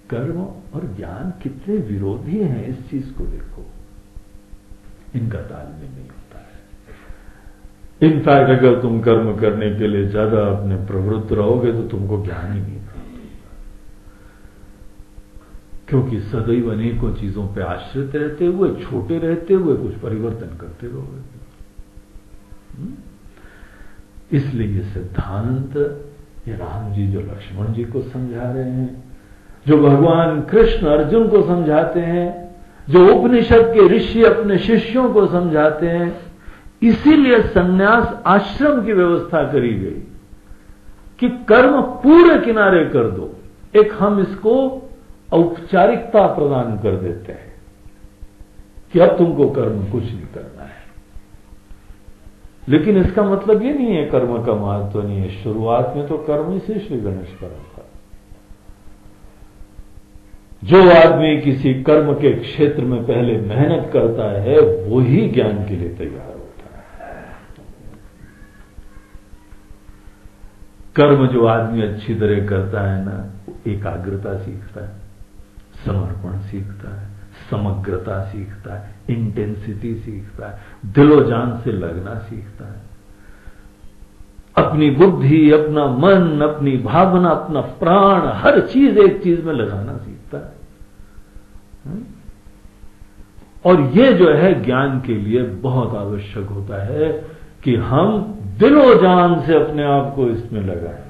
कर्म और ज्ञान कितने विरोधी हैं, इस चीज को देखो, इनका तालमेल नहीं होता है। इनफैक्ट अगर तुम कर्म करने के लिए ज्यादा अपने प्रवृत्त रहोगे तो तुमको ज्ञान ही नहीं प्राप्त होगा, क्योंकि सदैव अनेकों चीजों पे आश्रित रहते हुए, छोटे रहते हुए कुछ परिवर्तन करते रहोगे। इसलिए ये सिद्धांत, ये राम जी जो लक्ष्मण जी को समझा रहे हैं, जो भगवान कृष्ण अर्जुन को समझाते हैं, जो उपनिषद के ऋषि अपने शिष्यों को समझाते हैं, इसीलिए संन्यास आश्रम की व्यवस्था करी गई कि कर्म पूरे किनारे कर दो। एक हम इसको औपचारिकता प्रदान कर देते हैं कि अब तुमको कर्म कुछ नहीं करना है, लेकिन इसका मतलब ये नहीं है कर्म का महत्व नहीं है। शुरुआत में तो कर्म ही से श्री गणेश कर्म था। जो आदमी किसी कर्म के क्षेत्र में पहले मेहनत करता है वो ही ज्ञान के लिए तैयार होता है। कर्म जो आदमी अच्छी तरह करता है ना, एकाग्रता सीखता है, समर्पण सीखता है, समग्रता सीखता है, इंटेंसिटी सीखता है, दिलो जान से लगना सीखता है, अपनी बुद्धि, अपना मन, अपनी भावना, अपना प्राण, हर चीज एक चीज में लगाना सीखता है। और ये जो है ज्ञान के लिए बहुत आवश्यक होता है कि हम दिलो जान से अपने आप को इसमें लगाएं।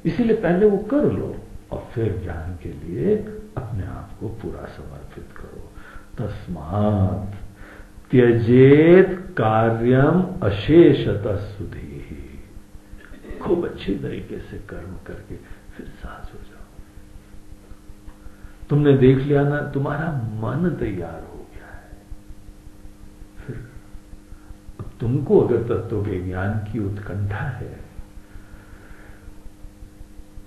इसीलिए पहले वो कर लो और फिर ज्ञान के लिए अपने आप को पूरा समर्पित करो। तस्मात् त्यजेत कार्यम अशेषतः सुधि। खूब अच्छी तरीके से कर्म करके फिर साज हो जाओ। तुमने देख लिया ना, तुम्हारा मन तैयार हो गया है। फिर तुमको अगर तत्व के ज्ञान की उत्कंठा है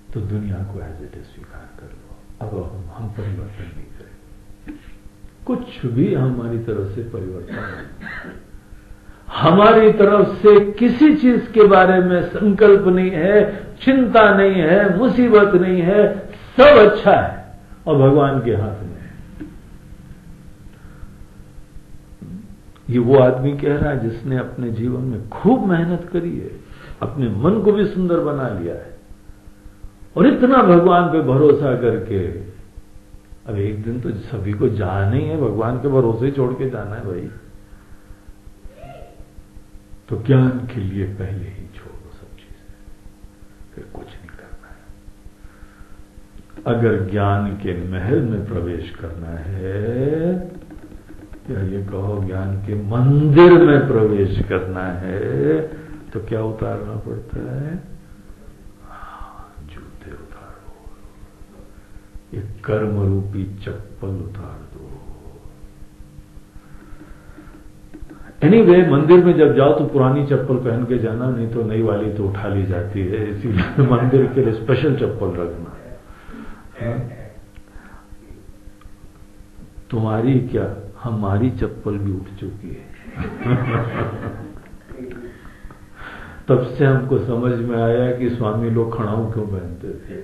तो दुनिया को एज इट इज स्वीकार कर लो। अब हम परिवर्तन नहीं करेंगे, कुछ भी हमारी तरफ से परिवर्तन नहीं, हमारी तरफ से किसी चीज के बारे में संकल्प नहीं है, चिंता नहीं है, मुसीबत नहीं है, सब अच्छा है और भगवान के हाथ में है। ये वो आदमी कह रहा है जिसने अपने जीवन में खूब मेहनत करी है, अपने मन को भी सुंदर बना लिया है, और इतना भगवान पे भरोसा करके, अब एक दिन तो सभी को जाना ही है, भगवान के भरोसे ही छोड़ के जाना है भाई, तो ज्ञान के लिए पहले ही छोड़ो सब चीजें, फिर कुछ नहीं करना है। अगर ज्ञान के महल में प्रवेश करना है, या ये कहो ज्ञान के मंदिर में प्रवेश करना है, तो क्या उतारना पड़ता है? जूते उतारो, ये कर्म रूपी चप्पल उतार दो। एनीवे, मंदिर में जब जाओ तो पुरानी चप्पल पहन के जाना, नहीं तो नई वाली तो उठा ली जाती है, इसीलिए मंदिर के लिए स्पेशल चप्पल रखना। तुम्हारी क्या, हमारी चप्पल भी उठ चुकी है। तब से हमको समझ में आया कि स्वामी लोग खड़ाऊ क्यों पहनते थे।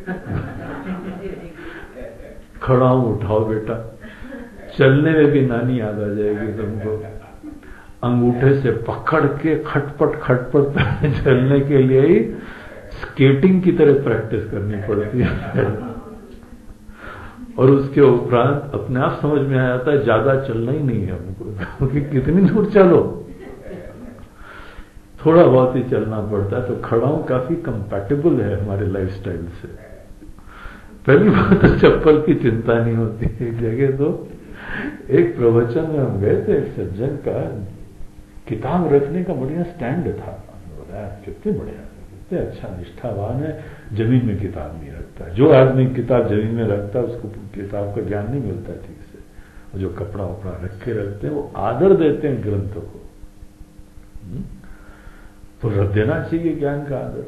खड़ाऊ उठाओ बेटा, चलने में भी नानी याद आ जाएगी तुमको। अंगूठे से पकड़ के खटपट खटपट चलने के लिए ही स्केटिंग की तरह प्रैक्टिस करनी पड़ती है, और उसके उपरांत अपने आप समझ में आ जाता है ज्यादा चलना ही नहीं है हमको, क्योंकि कितनी दूर चलो, थोड़ा बहुत ही चलना पड़ता है। तो खड़ाऊ काफी कंपैटिबल है हमारे लाइफस्टाइल से। पहली बात तो चप्पल की चिंता नहीं होती। एक जगह तो एक प्रवचन में हम गए थे, एक सज्जन का किताब रखने का बढ़िया स्टैंड था। कितने बढ़िया, कितने अच्छा निष्ठावान है, जमीन में किताब नहीं रखता। जो आदमी किताब जमीन में रखता है उसको किताब का ज्ञान नहीं मिलता ठीक से। और जो कपड़ा वपड़ा रखे रखते हैं वो आदर देते हैं ग्रंथों को, तो रख देना चाहिए ज्ञान का आदर।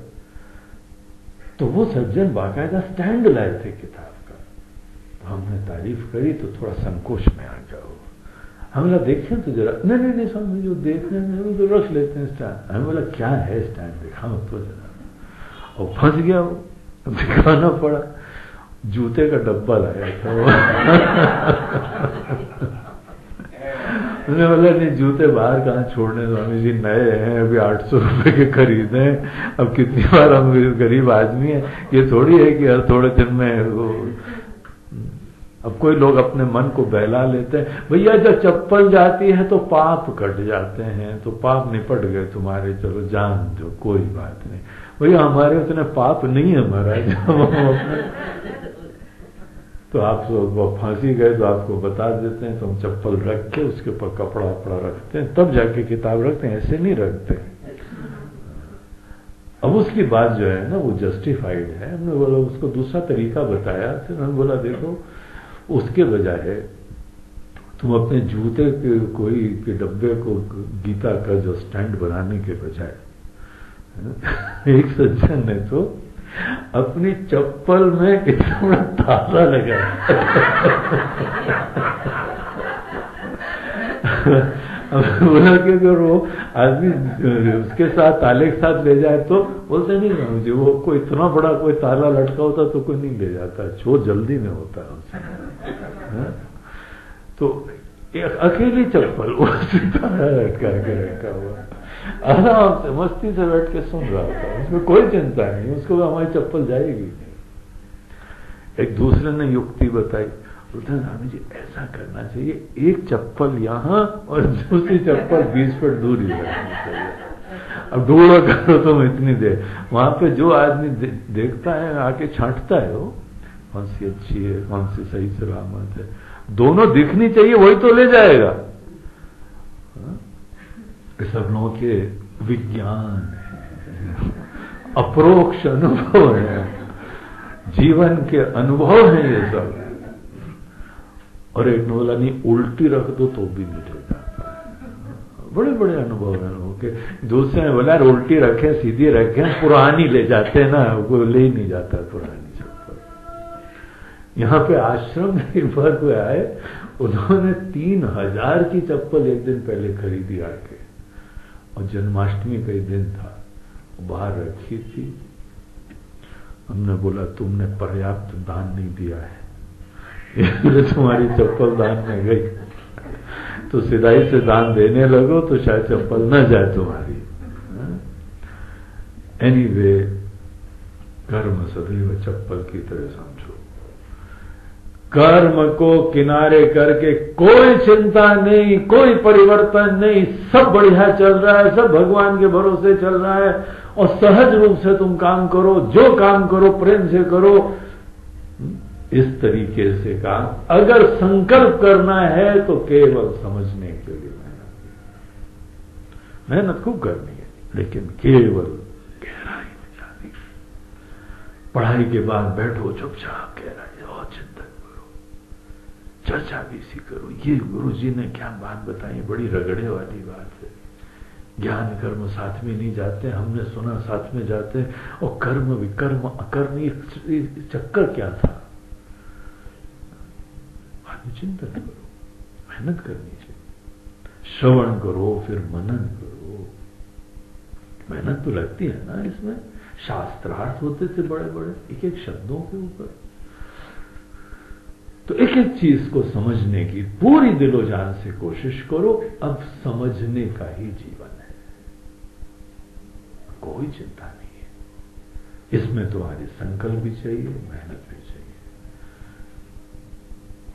तो वो सज्जन बाकायदा स्टैंड लाए थे किताब का, तो हमने तारीफ करी तो थोड़ा संकोच में आ गया। हम बोला देखें तो जरा, नहीं स्वामी जो देखने में तो रख लेते हैं स्टैंड। हमें बोला क्या है स्टैंड, दिखाओ तो जरा। और फंस गया वो, दिखाना पड़ा। जूते का डब्बा लाया था वो। मैंने बोला नहीं, जूते बाहर कहाँ छोड़ने, स्वामी जी नए हैं, अभी 800 रुपए के खरीदे हैं। अब कितनी बार हम गरीब आदमी हैं, ये थोड़ी है कि हर थोड़े दिन में वो। अब कोई लोग अपने मन को बहला लेते हैं, भैया जब चप्पल जाती है तो पाप कट जाते हैं, तो पाप निपट गए तुम्हारे, चलो जान दो कोई बात नहीं। भैया हमारे उतने पाप नहीं है महाराज। तो आप फांसी गए तो आपको बता देते हैं, तो हम चप्पल रख के उसके ऊपर कपड़ा वपड़ा रखते हैं, तब जाके किताब रखते हैं, ऐसे नहीं रखते। अब उसकी बात जो है ना वो जस्टिफाइड है। हमने बोला उसको दूसरा तरीका बताया, फिर हमने बोला देखो उसके बजाय तुम अपने जूते के कोई के डब्बे को गीता का जो स्टैंड बनाने के बजाय, एक सज्जन ने तो अपनी चप्पल में इतना ताला लगा। बोला कि अगर वो आदमी उसके साथ ताले के साथ ले जाए तो बोलते नहीं ना मुझे, वो कोई इतना बड़ा कोई ताला लटका होता तो कोई नहीं ले जाता, चोर जल्दी में होता है उससे। तो एक अकेली चप्पल उसी ताला लटका के रखा हुआ, आराम से मस्ती से बैठ के सुन रहा था, उसमें कोई चिंता नहीं, उसको हमारी चप्पल जाएगी नहीं। एक दूसरे ने युक्ति बताई, बोलते हैं स्वामी जी ऐसा करना चाहिए, एक चप्पल यहाँ और दूसरी चप्पल 20 फीट दूर ही रखनी चाहिए। अब ढूंढो करो तुम इतनी देर, वहां पे जो आदमी देखता है आके छांटता है वो कौन सी अच्छी है कौन सी सही सलामत है, दोनों दिखनी चाहिए, वही तो ले जाएगा। सब लोगों के विज्ञान है, अप्रोक्ष अनुभव है, जीवन के अनुभव है ये सब। और एक ने बोला नहीं उल्टी रख दो तो भी मिटेगा, बड़े बड़े अनुभव है लोगों के। दूसरे ने बोला उल्टी रखें सीधी रखें, पुरानी ले जाते हैं ना, वो ले ही नहीं जाता पुरानी चप्पल। यहाँ पे आश्रम में एक बार कोई आए, उन्होंने 3000 की चप्पल एक दिन पहले खरीदी आके, और जन्माष्टमी का ही दिन था, बाहर रखी थी। हमने बोला तुमने पर्याप्त दान नहीं दिया है, इसलिए तुम्हारी चप्पल दान में गई। तो सिधाई से दान देने लगो तो शायद चप्पल न जाए तुम्हारी। एनीवे, कर्म सदैव चप्पल की तरह समझो। कर्म को किनारे करके कोई चिंता नहीं, कोई परिवर्तन नहीं, सब बढ़िया चल रहा है, सब भगवान के भरोसे चल रहा है और सहज रूप से तुम काम करो, जो काम करो प्रेम से करो। इस तरीके से काम अगर संकल्प करना है तो केवल समझने के लिए मेहनत खूब करनी है, लेकिन केवल गहराई में जानी। पढ़ाई के बाद बैठो चुपचाप गहराई और चिंतन करो, चर्चा भी इसी करो। ये गुरु जी ने क्या बात बताई, बड़ी रगड़े वाली बात है। ज्ञान कर्म साथ में नहीं जाते, हमने सुना साथ में जाते, और कर्म विकर्म अकर्म चक्कर क्या था। चिंतन करो, मेहनत करनी चाहिए, श्रवण करो, फिर मनन करो। मेहनत तो लगती है ना इसमें। शास्त्रार्थ होते थे बड़े बड़े, एक एक शब्दों के ऊपर। तो एक एक चीज को समझने की पूरी दिलो जान से कोशिश करो। अब समझने का ही जीवन है, कोई चिंता नहीं है। इसमें तुम्हारी संकल्प भी चाहिए, मेहनत भी चाहिए।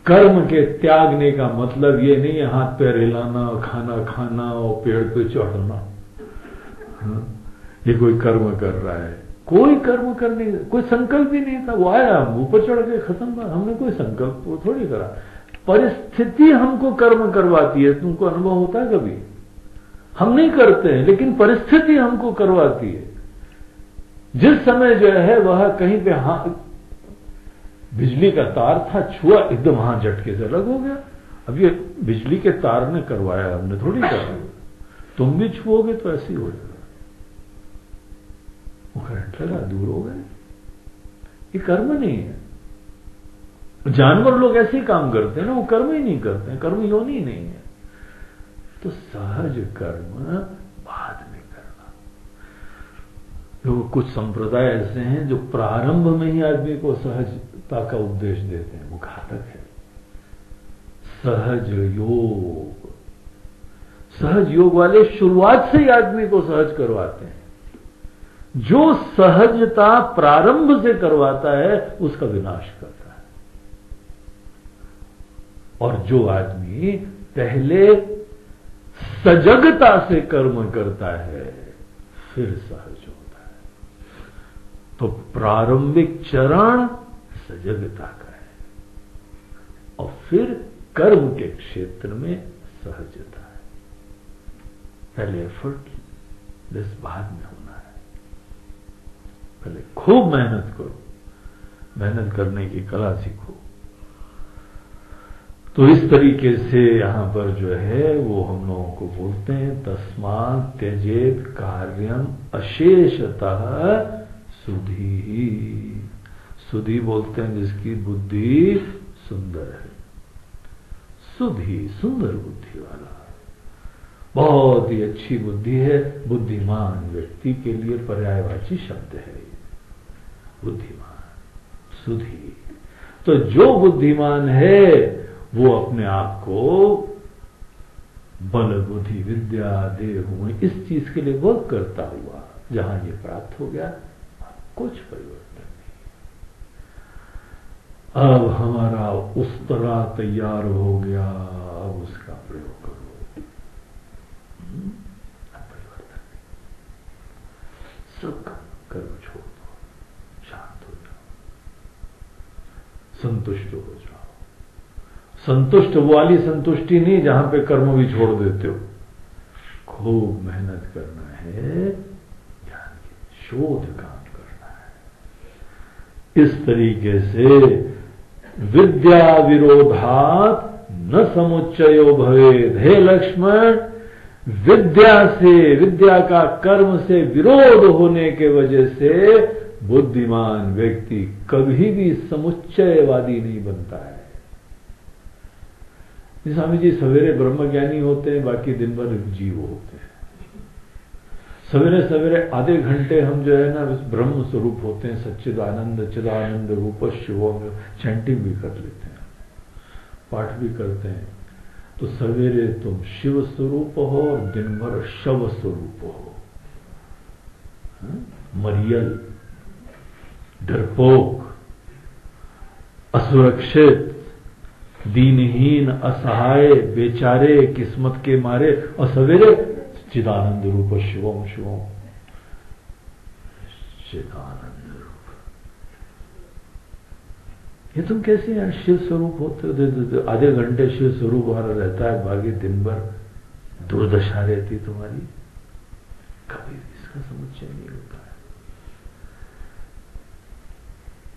कर्म के त्यागने का मतलब ये नहीं है हाथ पैर हिलाना, खाना खाना और पेड़ पे चढ़ना। ये कोई कर्म कर रहा है, कोई कर्म करने, कोई संकल्प ही नहीं था। वो आया, ऊपर चढ़ के खत्म हुआ, हमने कोई संकल्प थोड़ी करा। परिस्थिति हमको कर्म करवाती है। तुमको अनुभव होता है कभी? हम नहीं करते हैं, लेकिन परिस्थिति हमको करवाती है। जिस समय जो है वह कहीं पे बिजली का तार था, छुआ, एकदम हाथ झटके से अलग हो गया। अब ये बिजली के तार ने करवाया, हमने थोड़ी करा। तुम भी छुओगे तो ऐसे ही हो जाएगा, वो करंट लगा, दूर हो गए। ये कर्म नहीं है। जानवर लोग ऐसे ही काम करते हैं ना, वो कर्म ही नहीं करते हैं, कर्म योनि ही नहीं है। तो सहज कर्म बाद में करना। तो कुछ संप्रदाय ऐसे हैं जो प्रारंभ में ही आदमी को सहजता का उपदेश देते हैं, वो घातक है। सहज योग, सहज योग वाले शुरुआत से ही आदमी को सहज करवाते हैं। जो सहजता प्रारंभ से करवाता है उसका विनाश करता है। और जो आदमी पहले सजगता से कर्म करता है फिर सहज होता है। तो प्रारंभिक चरण सजगता का है और फिर कर्म के क्षेत्र में सहजता है। पहले एफर्टलेस बाद में होना है। पहले खूब मेहनत करो, मेहनत करने की कला सीखो। तो इस तरीके से यहां पर जो है वो हम लोगों को बोलते हैं तस्मात् त्यजेत कार्यम अशेषतः सुधि। सुधि बोलते हैं जिसकी बुद्धि सुंदर है। सुधि, सुंदर बुद्धि वाला, बहुत ही अच्छी बुद्धि है। बुद्धिमान व्यक्ति के लिए पर्यायवाची शब्द है बुद्धिमान, सुधि। तो जो बुद्धिमान है वो अपने आप को बल बुद्धि विद्या देह इस चीज के लिए वर्क करता हुआ जहां ये प्राप्त हो गया, कुछ परिवर्तन नहीं। अब हमारा उस्तरा तैयार हो गया, अब उसका प्रयोग करो। अब परिवर्तन नहीं, सब कर्म छोड़ दो, शांत हो जाओ, संतुष्ट हो जाओ। संतुष्ट वाली संतुष्टि नहीं जहां पे कर्म भी छोड़ देते हो। खूब मेहनत करना है, ज्ञान की शोध काम करना है। इस तरीके से विद्या विरोधात न समुच्चयो भवेद। हे लक्ष्मण, विद्या से, विद्या का कर्म से विरोध होने के वजह से बुद्धिमान व्यक्ति कभी भी समुच्चयवादी नहीं बनता है। स्वामी जी सवेरे ब्रह्मज्ञानी होते हैं, बाकी दिन भर जीव होते हैं। सवेरे सवेरे आधे घंटे हम जो है ना ब्रह्म स्वरूप होते हैं, सच्चिदानंद चिदानंद रूप शिवों, चैंटिंग भी कर लेते हैं, पाठ भी करते हैं। तो सवेरे तुम शिव स्वरूप हो और दिन भर शव स्वरूप हो। मरियल, डरपोक, असुरक्षित, दीनहीन, असहाय, बेचारे, किस्मत के मारे, और सवेरे चिदानंद रूप शिवम शिवम, चिदानंद रूप। ये तुम कैसे यार शिव स्वरूप होते हो? आधे घंटे शिव स्वरूप हमारा रहता है, बाकी दिन भर दुर्दशा रहती तुम्हारी। कभी इसका समुच्चय नहीं होता है।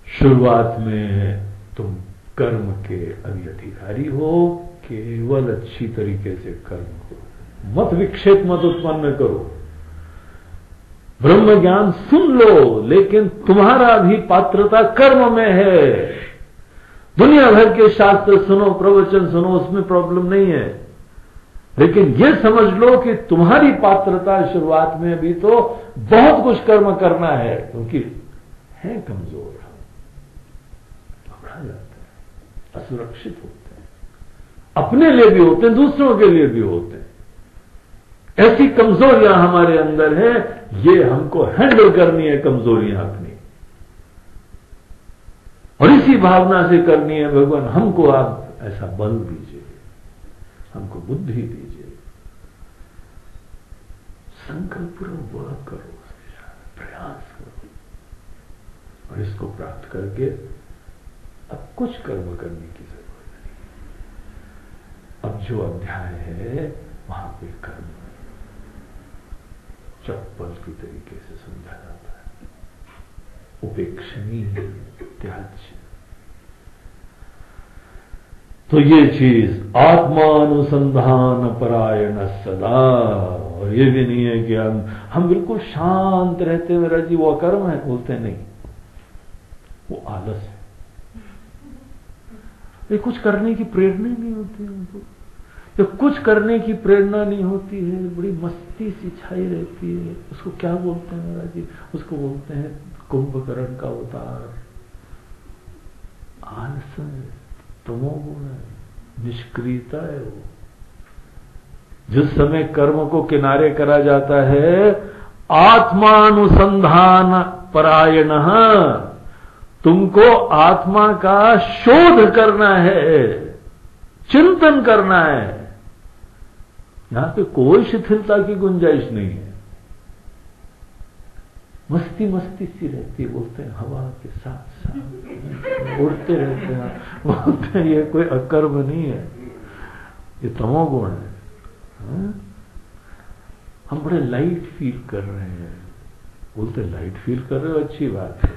शुरुआत में तुम कर्म के अभी अधिकारी हो, केवल अच्छी तरीके से कर्म करो, मत विक्षेप मत उत्पन्न करो। ब्रह्म ज्ञान सुन लो, लेकिन तुम्हारा भी पात्रता कर्म में है। दुनिया भर के शास्त्र सुनो, प्रवचन सुनो, उसमें प्रॉब्लम नहीं है, लेकिन यह समझ लो कि तुम्हारी पात्रता शुरुआत में अभी तो बहुत कुछ कर्म करना है, क्योंकि है कमजोर, घबरा जाते हैं, असुरक्षित होते हैं, अपने लिए भी होते हैं, दूसरों के लिए भी होते हैं। ऐसी कमजोरियां हमारे अंदर हैं, ये हमको हैंडल करनी है कमजोरियां अपनी, और इसी भावना से करनी है। भगवान हमको आप ऐसा बल दीजिए, हमको बुद्धि दीजिए, संकल्पपूर्वक वर्क करो, प्रयास करो, और इसको प्राप्त करके अब कुछ कर्म करने की जरूरत नहीं। अब जो अध्याय है वहां पे कर्म चप्पल की तरीके से समझा जाता है, उपेक्षणीय, त्याज्य। तो ये चीज आत्मानुसंधान परायण सदा। और ये भी नहीं है कि हम बिल्कुल शांत रहते हैं, मेरा जी वो अकर्म है, बोलते नहीं, वो आलस है। ये कुछ करने की प्रेरणा नहीं होती है उनको, तो कुछ करने की प्रेरणा नहीं होती है, बड़ी मस्ती सी छाई रहती है। उसको क्या बोलते हैं महाराज जी? उसको बोलते हैं कुंभकर्ण का अवतार। आलस है, तमोगुण है, निष्क्रियता है। वो जिस समय कर्म को किनारे करा जाता है, आत्मानुसंधान परायण, तुमको आत्मा का शोध करना है, चिंतन करना है। यहां पे कोई शिथिलता की गुंजाइश नहीं है, मस्ती मस्ती सी रहती है। बोलते हैं हवा के साथ साथ उड़ते रहते हैं, बोलते हैं ये कोई अकर्म नहीं है, ये तमोगुण है। हम बड़े लाइट फील कर रहे हैं, बोलते लाइट फील कर रहे हो, अच्छी बात है,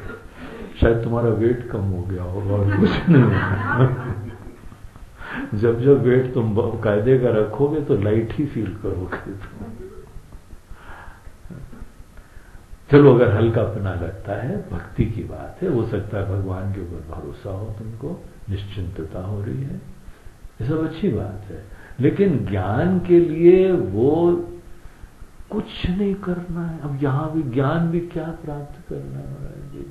शायद तुम्हारा वेट कम हो गया होगा और कुछ नहीं। जब जब वेट तुम कायदे का रखोगे तो लाइट ही फील करोगे तुम। चलो अगर हल्कापना लगता है, भक्ति की बात है, हो सकता है भगवान के ऊपर भरोसा हो, तुमको निश्चिंतता हो रही है, ये सब अच्छी बात है। लेकिन ज्ञान के लिए वो कुछ नहीं करना है। अब यहां भी ज्ञान भी क्या प्राप्त करना है महाराज जी?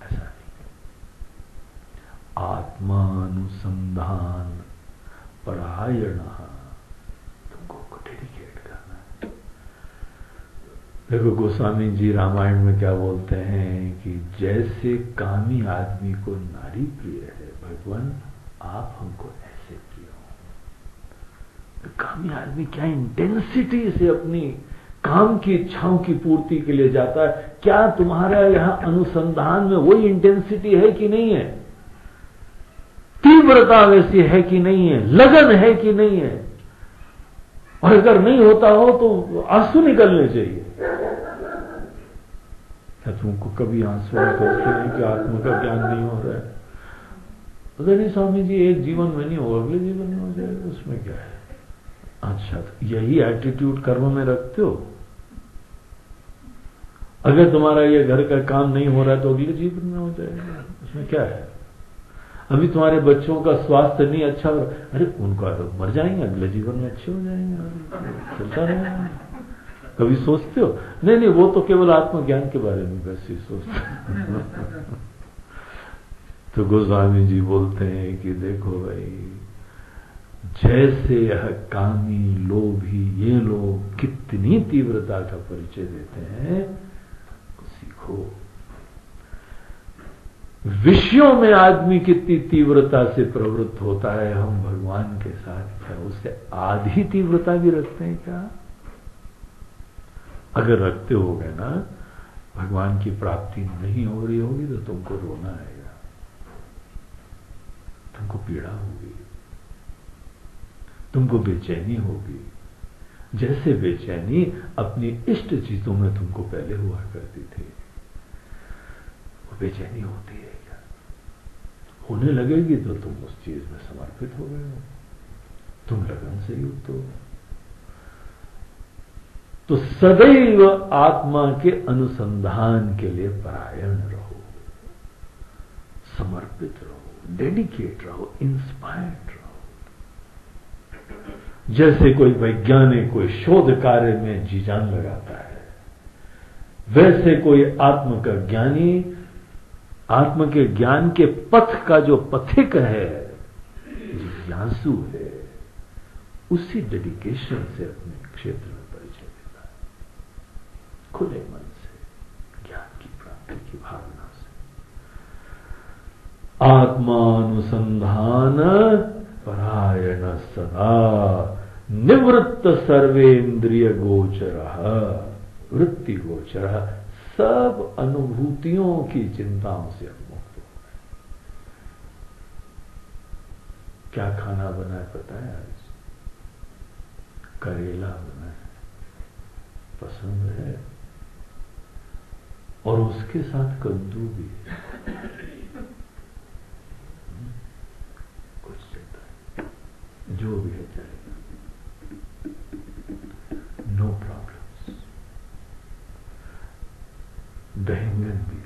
ऐसा नहीं। आत्मानुसंधान परायण, तुमको डेडिकेट करना है। देखो गोस्वामी जी रामायण में क्या बोलते हैं कि जैसे कामी आदमी को नारी प्रिय है, भगवान आप हमको ऐसे प्रिय हो। तो कामी आदमी क्या इंटेंसिटी से अपनी काम की इच्छाओं की पूर्ति के लिए जाता है। क्या तुम्हारा यहां अनुसंधान में वही इंटेंसिटी है कि नहीं है? तीव्रता वैसी है कि नहीं है? लगन है कि नहीं है? और अगर नहीं होता हो तो आंसू निकलने चाहिए। क्या तुमको कभी आंसू निकलते हैं कि आत्मा का ज्ञान नहीं हो रहा है? पता नहीं स्वामी जी, एक जीवन में नहीं होगा, अगले जीवन में हो जाएगा, उसमें क्या है? अच्छा, तो यही एटीट्यूड कर्म में रखते हो। अगर तुम्हारा ये घर का काम नहीं हो रहा है तो अगले जीवन में हो जाएगा, उसमें क्या है? अभी तुम्हारे बच्चों का स्वास्थ्य नहीं अच्छा हो रहा, अरे उनका तो मर जाएंगे, अगले जीवन में अच्छे हो जाएंगे, चलता रहेगा। कभी सोचते हो? नहीं नहीं, वो तो केवल आत्मज्ञान के बारे में बस ही सोचते। तो गोस्वामी जी बोलते हैं कि देखो भाई, जैसे यह कामी लोभी ये लोग कितनी तीव्रता का परिचय देते हैं, सीखो। विषयों में आदमी कितनी तीव्रता से प्रवृत्त होता है, हम भगवान के साथ क्या उससे आधी तीव्रता भी रखते हैं क्या? अगर रखते हो गए ना, भगवान की प्राप्ति नहीं हो रही होगी तो तुमको रोना आएगा, तुमको पीड़ा होगी, तुमको बेचैनी होगी। जैसे बेचैनी अपनी इष्ट चीजों में तुमको पहले हुआ करती थी, वो बेचैनी होती है क्या? होने लगेगी तो तुम उस चीज में समर्पित हो गए हो, तुम लगन से युक्त हो। तो सदैव आत्मा के अनुसंधान के लिए परायण रहो, समर्पित रहो, डेडिकेट रहो, इंस्पायर्ड रहो। जैसे कोई वैज्ञानिक कोई शोध कार्य में जी जान लगाता है, वैसे कोई आत्म का ज्ञानी आत्म के ज्ञान के पथ का जो पथिक है, जिज्ञासु है, उसी डेडिकेशन से अपने क्षेत्र में परिचय देता है, खुले मन से, ज्ञान की प्राप्ति की भावना से। आत्मानुसंधान परायण सदा निवृत्त सर्वेन्द्रिय गोचर वृत्ति गोचर, सब अनुभूतियों की चिंताओं से मुक्त हो गए। क्या खाना बना है पता है? आज करेला बना है, पसंद है, और उसके साथ कद्दू भी है। कुछ चिंता है, जो भी है चलेगा, नो प्रॉब्लम्स। दहिंगन भी,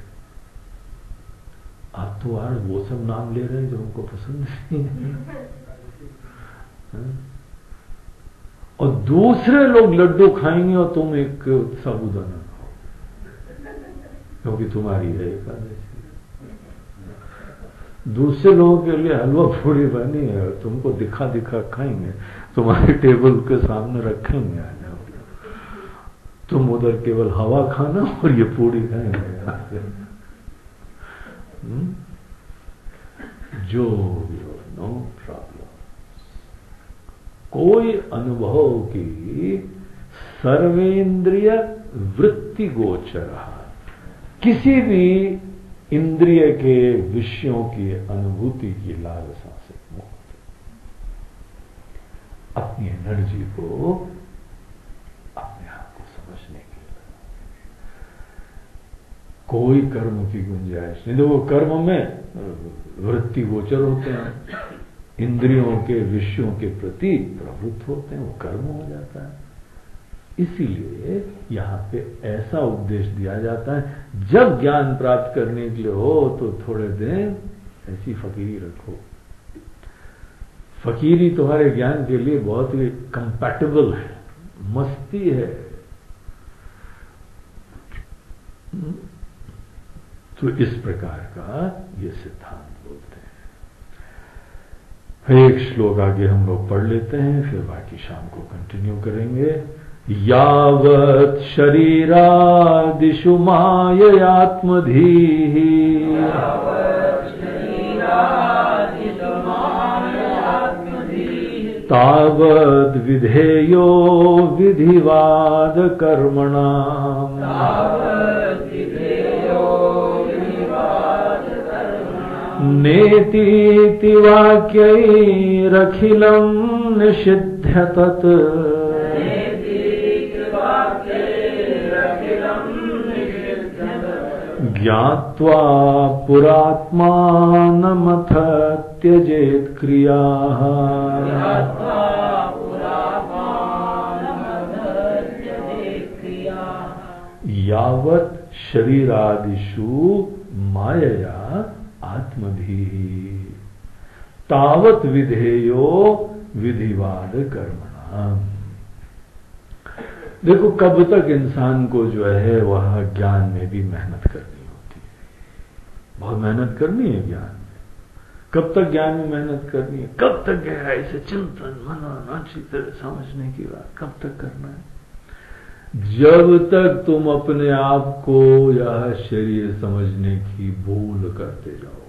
आप तो आज वो सब नाम ले रहे हैं जो हमको पसंद नहीं है। और दूसरे लोग लड्डू खाएंगे और तुम एक साबूदाना खाओ, क्योंकि तुम्हारी है एकादशी। दूसरे लोगों के लिए हलवा पूड़ी बनी है, तुमको दिखा दिखा खाएंगे, तुम्हारे टेबल के सामने रखेंगे, आ जाओ, तुम उधर केवल हवा खाना और ये पूड़ी खाएंगे। जो भी हो, नो प्रॉब्लम। कोई अनुभव की सर्वेंद्रिय वृत्ति गोचर, किसी भी इंद्रिय के विषयों की अनुभूति की लालसा से मुक्त, अपनी एनर्जी को अपने आप को समझने के लिए कोई कर्म की गुंजाइश नहीं। देखो कर्म में वृत्ति गोचर होते हैं, इंद्रियों के विषयों के प्रति प्रवृत्त होते हैं, वो कर्म हो जाता है। इसीलिए यहां पे ऐसा उपदेश दिया जाता है, जब ज्ञान प्राप्त करने के लिए हो तो थोड़े दिन ऐसी फकीरी रखो। फकीरी तुम्हारे ज्ञान के लिए बहुत ही कंपैटिबल है, मस्ती है। तो इस प्रकार का ये सिद्धांत बोलते हैं। एक श्लोक आगे हम लोग पढ़ लेते हैं, फिर बाकी शाम को कंटिन्यू करेंगे। यावत् शरीरादिषु माययात्मधीः तावद् विधेयो विधिवाद कर्मणाम् नेतीति वाक्यैरखिलं निषिध्य तत् ज्ञात्वा पुरात्मानमथ त्यजेत् क्रियाः यावत् शरीरादिषु मायया आत्मधीः तावत् विधेयो विधिवाद कर्मणाम्। देखो कब तक इंसान को जो है वह ज्ञान में भी मेहनत करनी होती है, बहुत मेहनत करनी है ज्ञान में। कब तक ज्ञान में मेहनत करनी है, कब तक गहराई से चिंतन मनन अच्छी तरह समझने की बात कब तक करना है? जब तक तुम अपने आप को यह शरीर समझने की भूल करते जाओ।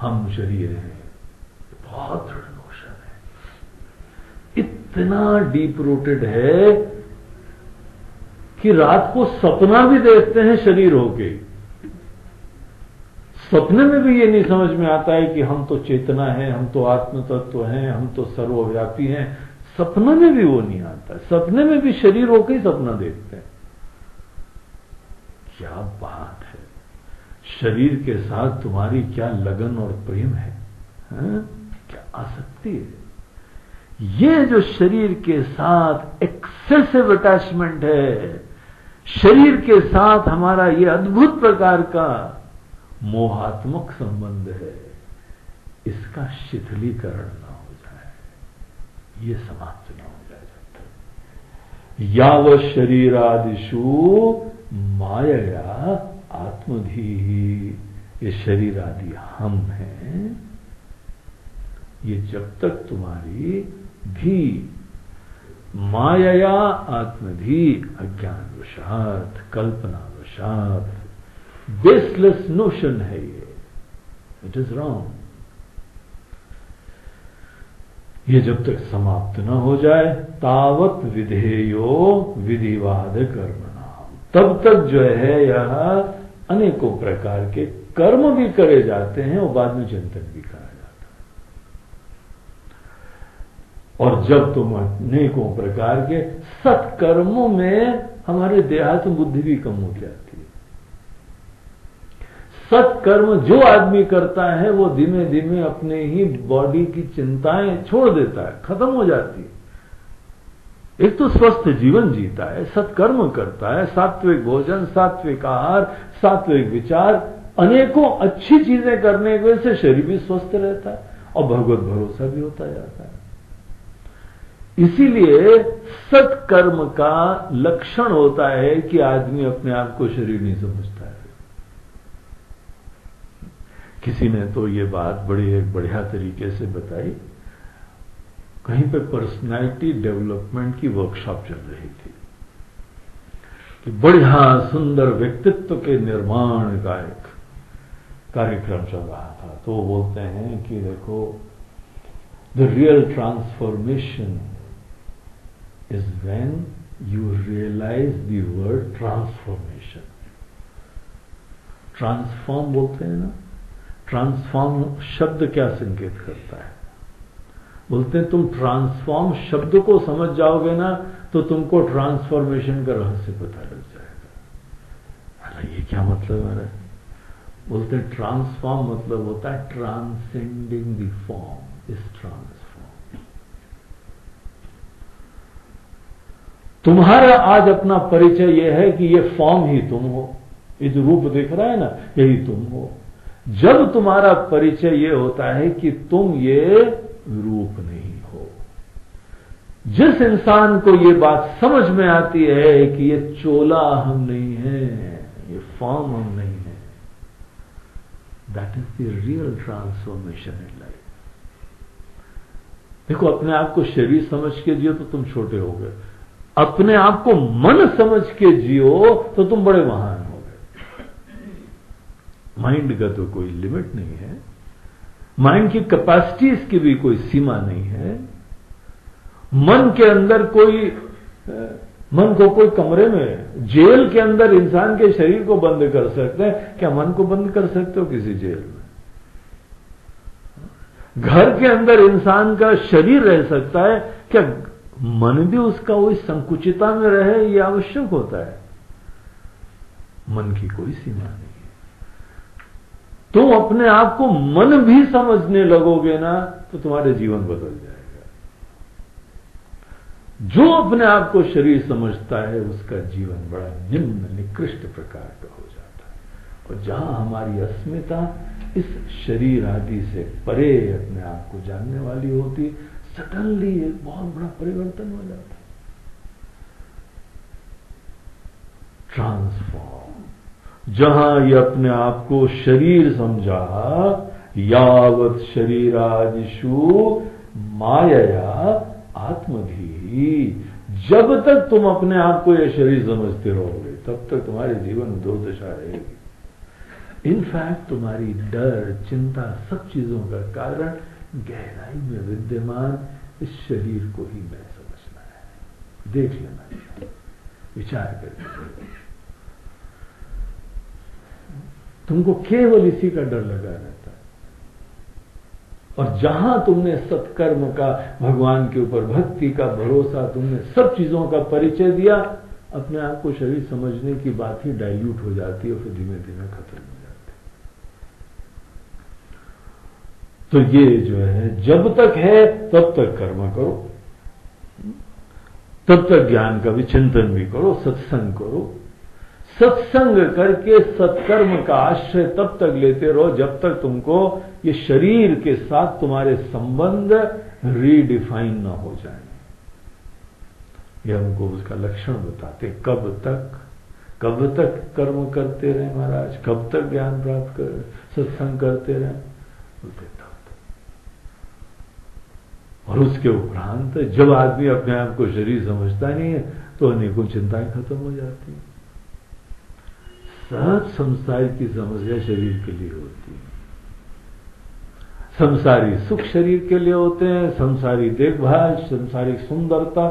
हम शरीर हैं, बहुत दृढ़ नोशन है, इतना डीप रूटेड है कि रात को सपना भी देखते हैं शरीर होके। सपने में भी ये नहीं समझ में आता है कि हम तो चेतना है, हम तो आत्म तत्व हैं, हम तो सर्वव्यापी हैं। सपने में भी वो नहीं आता। सपने में भी शरीर होके ही सपना देखते हैं। क्या बात है! शरीर के साथ तुम्हारी क्या लगन और प्रेम है, क्या आसक्ति है! ये जो शरीर के साथ एक्सेसिव अटैचमेंट है, शरीर के साथ हमारा ये अद्भुत प्रकार का मोहात्मक संबंध है, इसका शिथिलीकरण ना हो जाए, ये समाप्त ना हो जाए जब तक। यावत् शरीरादिषु मायया आत्मधि, ये शरीर आदि हम हैं, ये जब तक तुम्हारी धी मायया आत्मधि अज्ञानवशात कल्पनावशात बेसलेस नोशन है, ये इट इज रॉन्ग। ये जब तक समाप्त न हो जाए तावत विधेयो विधिवाद कर्मणाम, तब तक जो है यह अनेकों प्रकार के कर्म भी करे जाते हैं और बाद में चिंतन भी करा जाता है। और जब तुम अनेकों प्रकार के सत्कर्मों में हमारे देहात्म बुद्धि भी कम हो जाती है। सत्कर्म जो आदमी करता है वो धीमे धीमे अपने ही बॉडी की चिंताएं छोड़ देता है, खत्म हो जाती है। एक तो स्वस्थ जीवन जीता है, सत्कर्म करता है, सात्विक भोजन, सात्विक आहार, सात्विक विचार, अनेकों अच्छी चीजें करने की वजह से शरीर भी स्वस्थ रहता है और भगवत भरोसा भी होता जाता है। इसीलिए सत्कर्म का लक्षण होता है कि आदमी अपने आप को शरीर नहीं समझता है। किसी ने तो ये बात बड़ी एक बढ़िया तरीके से बताई, कहीं पे पर्सनालिटी डेवलपमेंट की वर्कशॉप चल रही थी कि बढ़िया सुंदर व्यक्तित्व के निर्माण का एक कार्यक्रम चल रहा था। तो वो बोलते हैं कि देखो, the real transformation is when you realise the word transformation. Transform बोलते हैं ना, ट्रांसफॉर्म शब्द क्या संकेत करता है? बोलते हैं तुम ट्रांसफॉर्म शब्द को समझ जाओगे ना तो तुमको ट्रांसफॉर्मेशन का रहस्य पता लग जाएगा। अरे ये क्या मतलब है? बोलते हैं ट्रांसफॉर्म मतलब होता है transcending the form is transform. तुम्हारा आज अपना परिचय यह है कि ये फॉर्म ही तुम हो, ये जो रूप दिख रहा है ना यही तुम हो। जब तुम्हारा परिचय ये होता है कि तुम ये रूप नहीं हो, जिस इंसान को ये बात समझ में आती है कि ये चोला हम नहीं है, ये फॉर्म हम नहीं है, that is the real transformation in life. देखो, अपने आप को शरीर समझ के जियो तो तुम छोटे हो गए, अपने आप को मन समझ के जियो तो तुम बड़े महान हो गए। माइंड का तो कोई लिमिट नहीं है, माइंड की कैपेसिटीज की भी कोई सीमा नहीं है। मन के अंदर मन को कोई कमरे में, जेल के अंदर इंसान के शरीर को बंद कर सकते हैं, क्या मन को बंद कर सकते हो किसी जेल में? घर के अंदर इंसान का शरीर रह सकता है, क्या मन भी उसका वही संकुचिता में रहे, यह आवश्यक होता है? मन की कोई सीमा नहीं। तुम अपने आप को मन भी समझने लगोगे ना तो तुम्हारे जीवन बदल जाएगा। जो अपने आप को शरीर समझता है उसका जीवन बड़ा निम्न निकृष्ट प्रकार का हो जाता है। और जहां हमारी अस्मिता इस शरीर आदि से परे अपने आप को जानने वाली होती, सडनली एक बहुत बड़ा परिवर्तन हो जाता है। ट्रांसफॉर्म। जहां ये अपने आप को शरीर समझा, यावत शरीरादिषु मायया आत्मधी, जब तक तुम अपने आप को यह शरीर समझते रहोगे तब तक तुम्हारे जीवन में दो दशा रहेगी। इनफैक्ट तुम्हारी डर, चिंता, सब चीजों का कारण गहराई में विद्यमान इस शरीर को ही मैं समझना है। देख लेना, विचार करके तुमको केवल इसी का डर लगा रहता है। और जहां तुमने सत्कर्म का, भगवान के ऊपर भक्ति का भरोसा, तुमने सब चीजों का परिचय दिया, अपने आप को शरीर समझने की बात ही डाइल्यूट हो जाती है और फिर धीमे धीमे खत्म हो जाती है। तो ये जो है, जब तक है तब तक कर्म करो, तब तक ज्ञान का भी चिंतन भी करो, सत्संग करो। सत्संग करके सत्कर्म का आश्रय तब तक लेते रहो जब तक तुमको ये शरीर के साथ तुम्हारे संबंध रीडिफाइन ना हो जाए। ये हमको उसका लक्षण बताते। कब तक कर्म करते रहे महाराज, कब तक ज्ञान प्राप्त कर, सत्संग करते रहे, बोलते तब तक। और उसके उपरांत जब आदमी अपने आप को शरीर समझता नहीं है तो अनेकों चिंताएं खत्म हो जाती हैं। सब संसार की समस्या शरीर के लिए होती है। संसारी सुख शरीर के लिए होते हैं, संसारी देखभाल, संसारिक सुंदरता।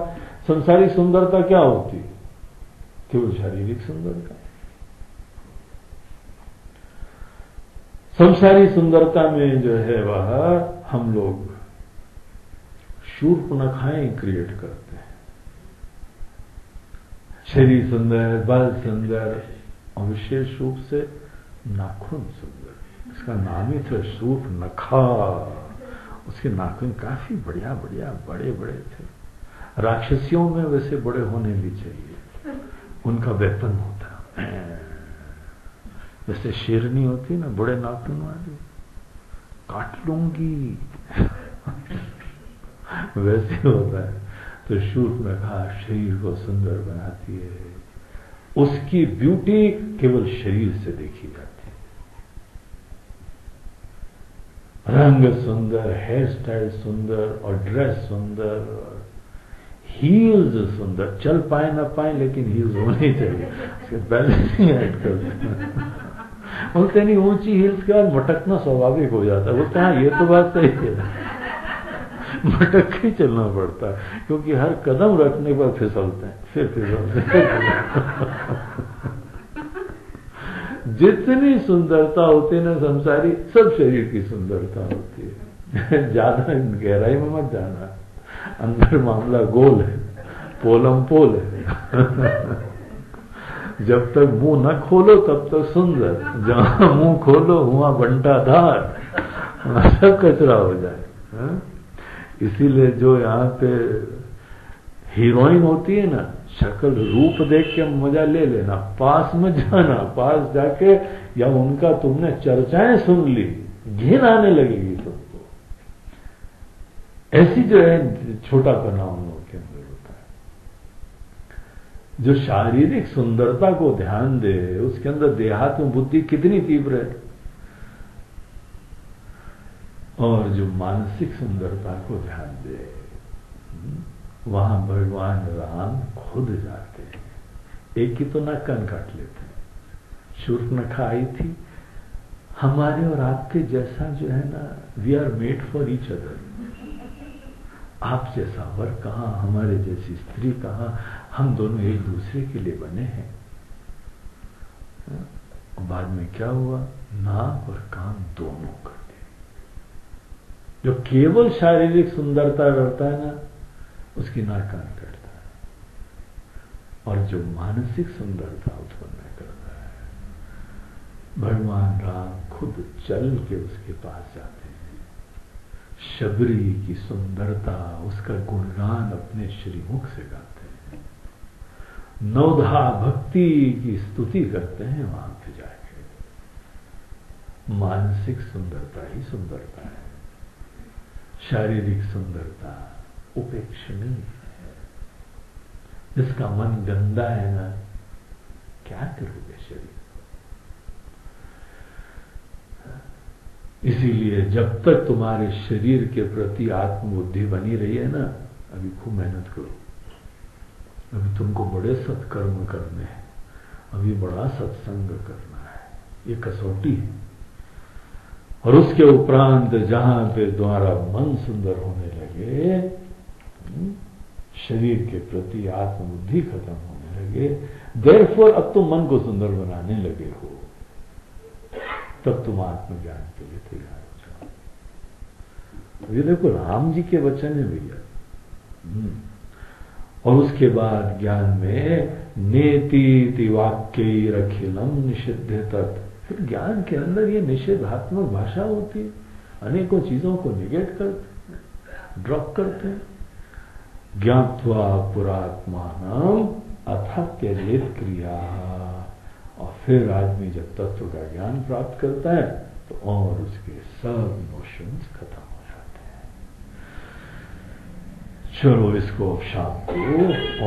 संसारिक सुंदरता क्या होती है? केवल शारीरिक सुंदरता। संसारी सुंदरता में जो है वह हम लोग शूर्पणखाएं क्रिएट करते हैं। शरीर सुंदर, बाल सुंदर, और विशेष रूप से नाखून सुंदर। इसका नाम ही था शूर्पणखा। उसके नाखून काफी बढ़िया बढ़िया बड़े बड़े थे। राक्षसियों में वैसे बड़े होने भी चाहिए, उनका वेपन होता। जैसे शेरनी होती ना, बड़े नाखून वाली, काट लूंगी वैसे होता है। तो शूर्पणखा शरीर को सुंदर बनाती है। उसकी ब्यूटी केवल शरीर से देखी जाती है। रंग सुंदर, हेयर स्टाइल सुंदर, और ड्रेस सुंदर, और हील्स सुंदर। चल पाए ना पाए लेकिन हील्स होनी चाहिए, उसके बैलेंसिंग एक्ट करते हैं। बोलते नहीं ऊंची हील्स के बाद मटकना स्वाभाविक हो जाता है। बोलते हैं ये तो बात सही है, मटक के चलना पड़ता है, क्योंकि हर कदम रखने पर फिसलते हैं, फिर फिसलते हैं। जितनी सुंदरता होती है ना संसारी, सब शरीर की सुंदरता होती है। ज्यादा गहराई में मत जाना, अंदर मामला गोल है, पोलम पोल है। जब तक मुंह न खोलो तब तक सुंदर, जहां मुंह खोलो वहां बंटाधार, सब कचरा हो जाए। हा? इसीलिए जो यहाँ पे हीरोइन होती है ना, शक्ल रूप देख के मजा ले लेना, पास में जाना, पास जाके या उनका तुमने चर्चाएं सुन ली, घिन आने लगेगी तुमको। ऐसी जो है छोटा पना उन लोगों के अंदर होता है। जो शारीरिक सुंदरता को ध्यान दे, उसके अंदर देहात्म बुद्धि कितनी तीव्र है, और जो मानसिक सुंदरता को ध्यान दे, वहां भगवान राम खुद जाते हैं। एक की तो ना कान काट लेते हैं। शूर्पणखा आई थी, हमारे और आपके जैसा जो है ना, we are made for each other. आप जैसा वर कहां, हमारे जैसी स्त्री कहां, हम दोनों एक दूसरे के लिए बने हैं। बाद में क्या हुआ, नाक और कान दोनों कर दिए। जो केवल शारीरिक सुंदरता करता है ना, उसकी नाक कान कटता है, और जो मानसिक सुंदरता उत्पन्न करता है, भगवान राम खुद चल के उसके पास जाते हैं। शबरी की सुंदरता, उसका गुणगान अपने श्रीमुख से गाते हैं, नवधा भक्ति की स्तुति करते हैं वहां पे जाके। मानसिक सुंदरता ही सुंदरता है, शारीरिक सुंदरता उपेक्षणीय है। जिसका मन गंदा है ना, क्या करोगे शरीर? इसीलिए जब तक तुम्हारे शरीर के प्रति आत्मबुद्धि बनी रही है ना, अभी खूब मेहनत करो। अभी तुमको बड़े सत्कर्म करने हैं, अभी बड़ा सत्संग करना है, ये कसौटी है। और उसके उपरांत जहां पे तुम्हारा मन सुंदर होने लगे, शरीर के प्रति आत्मबुद्धि खत्म होने लगे, देयरफॉर अब तुम मन को सुंदर बनाने लगे हो, तब तुम आत्मज्ञान के लिए तैयार हो जाओ। ये देखो राम जी के वचन है भैया। और उसके बाद ज्ञान में नेति वाक्य रखिलम निषिद्ध तत्, फिर ज्ञान के अंदर ये निषेधात्मक भाषा होती है, अनेकों चीजों को निगेट करते, ड्रॉप करते हैं। ज्ञात्वा पुरात्मानम अथात्यजेत क्रिया, और फिर आदमी जब तत्व का ज्ञान प्राप्त करता है तो और उसके सब इमोशंस खत्म हो जाते हैं। चलो इसको अब शाम को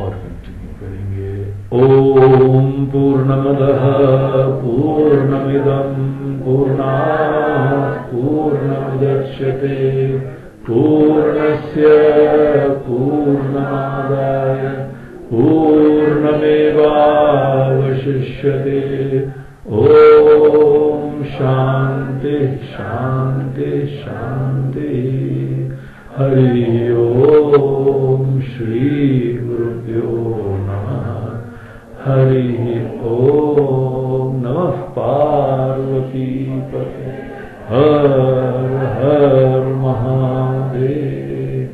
और कंटिन्यू करेंगे। ओम पूर्णमदः पूर्णमिदं पूर्णात् पूर्णमुदच्यते पूर्णस्य पूर्णमादाय पूर्णमेवावशिष्यते। ओम शांति शांति शांति। हरि ओम श्री गुरुभ्यो नमः। हरि ओम नमः पार्वती पते। हर हर महादेव।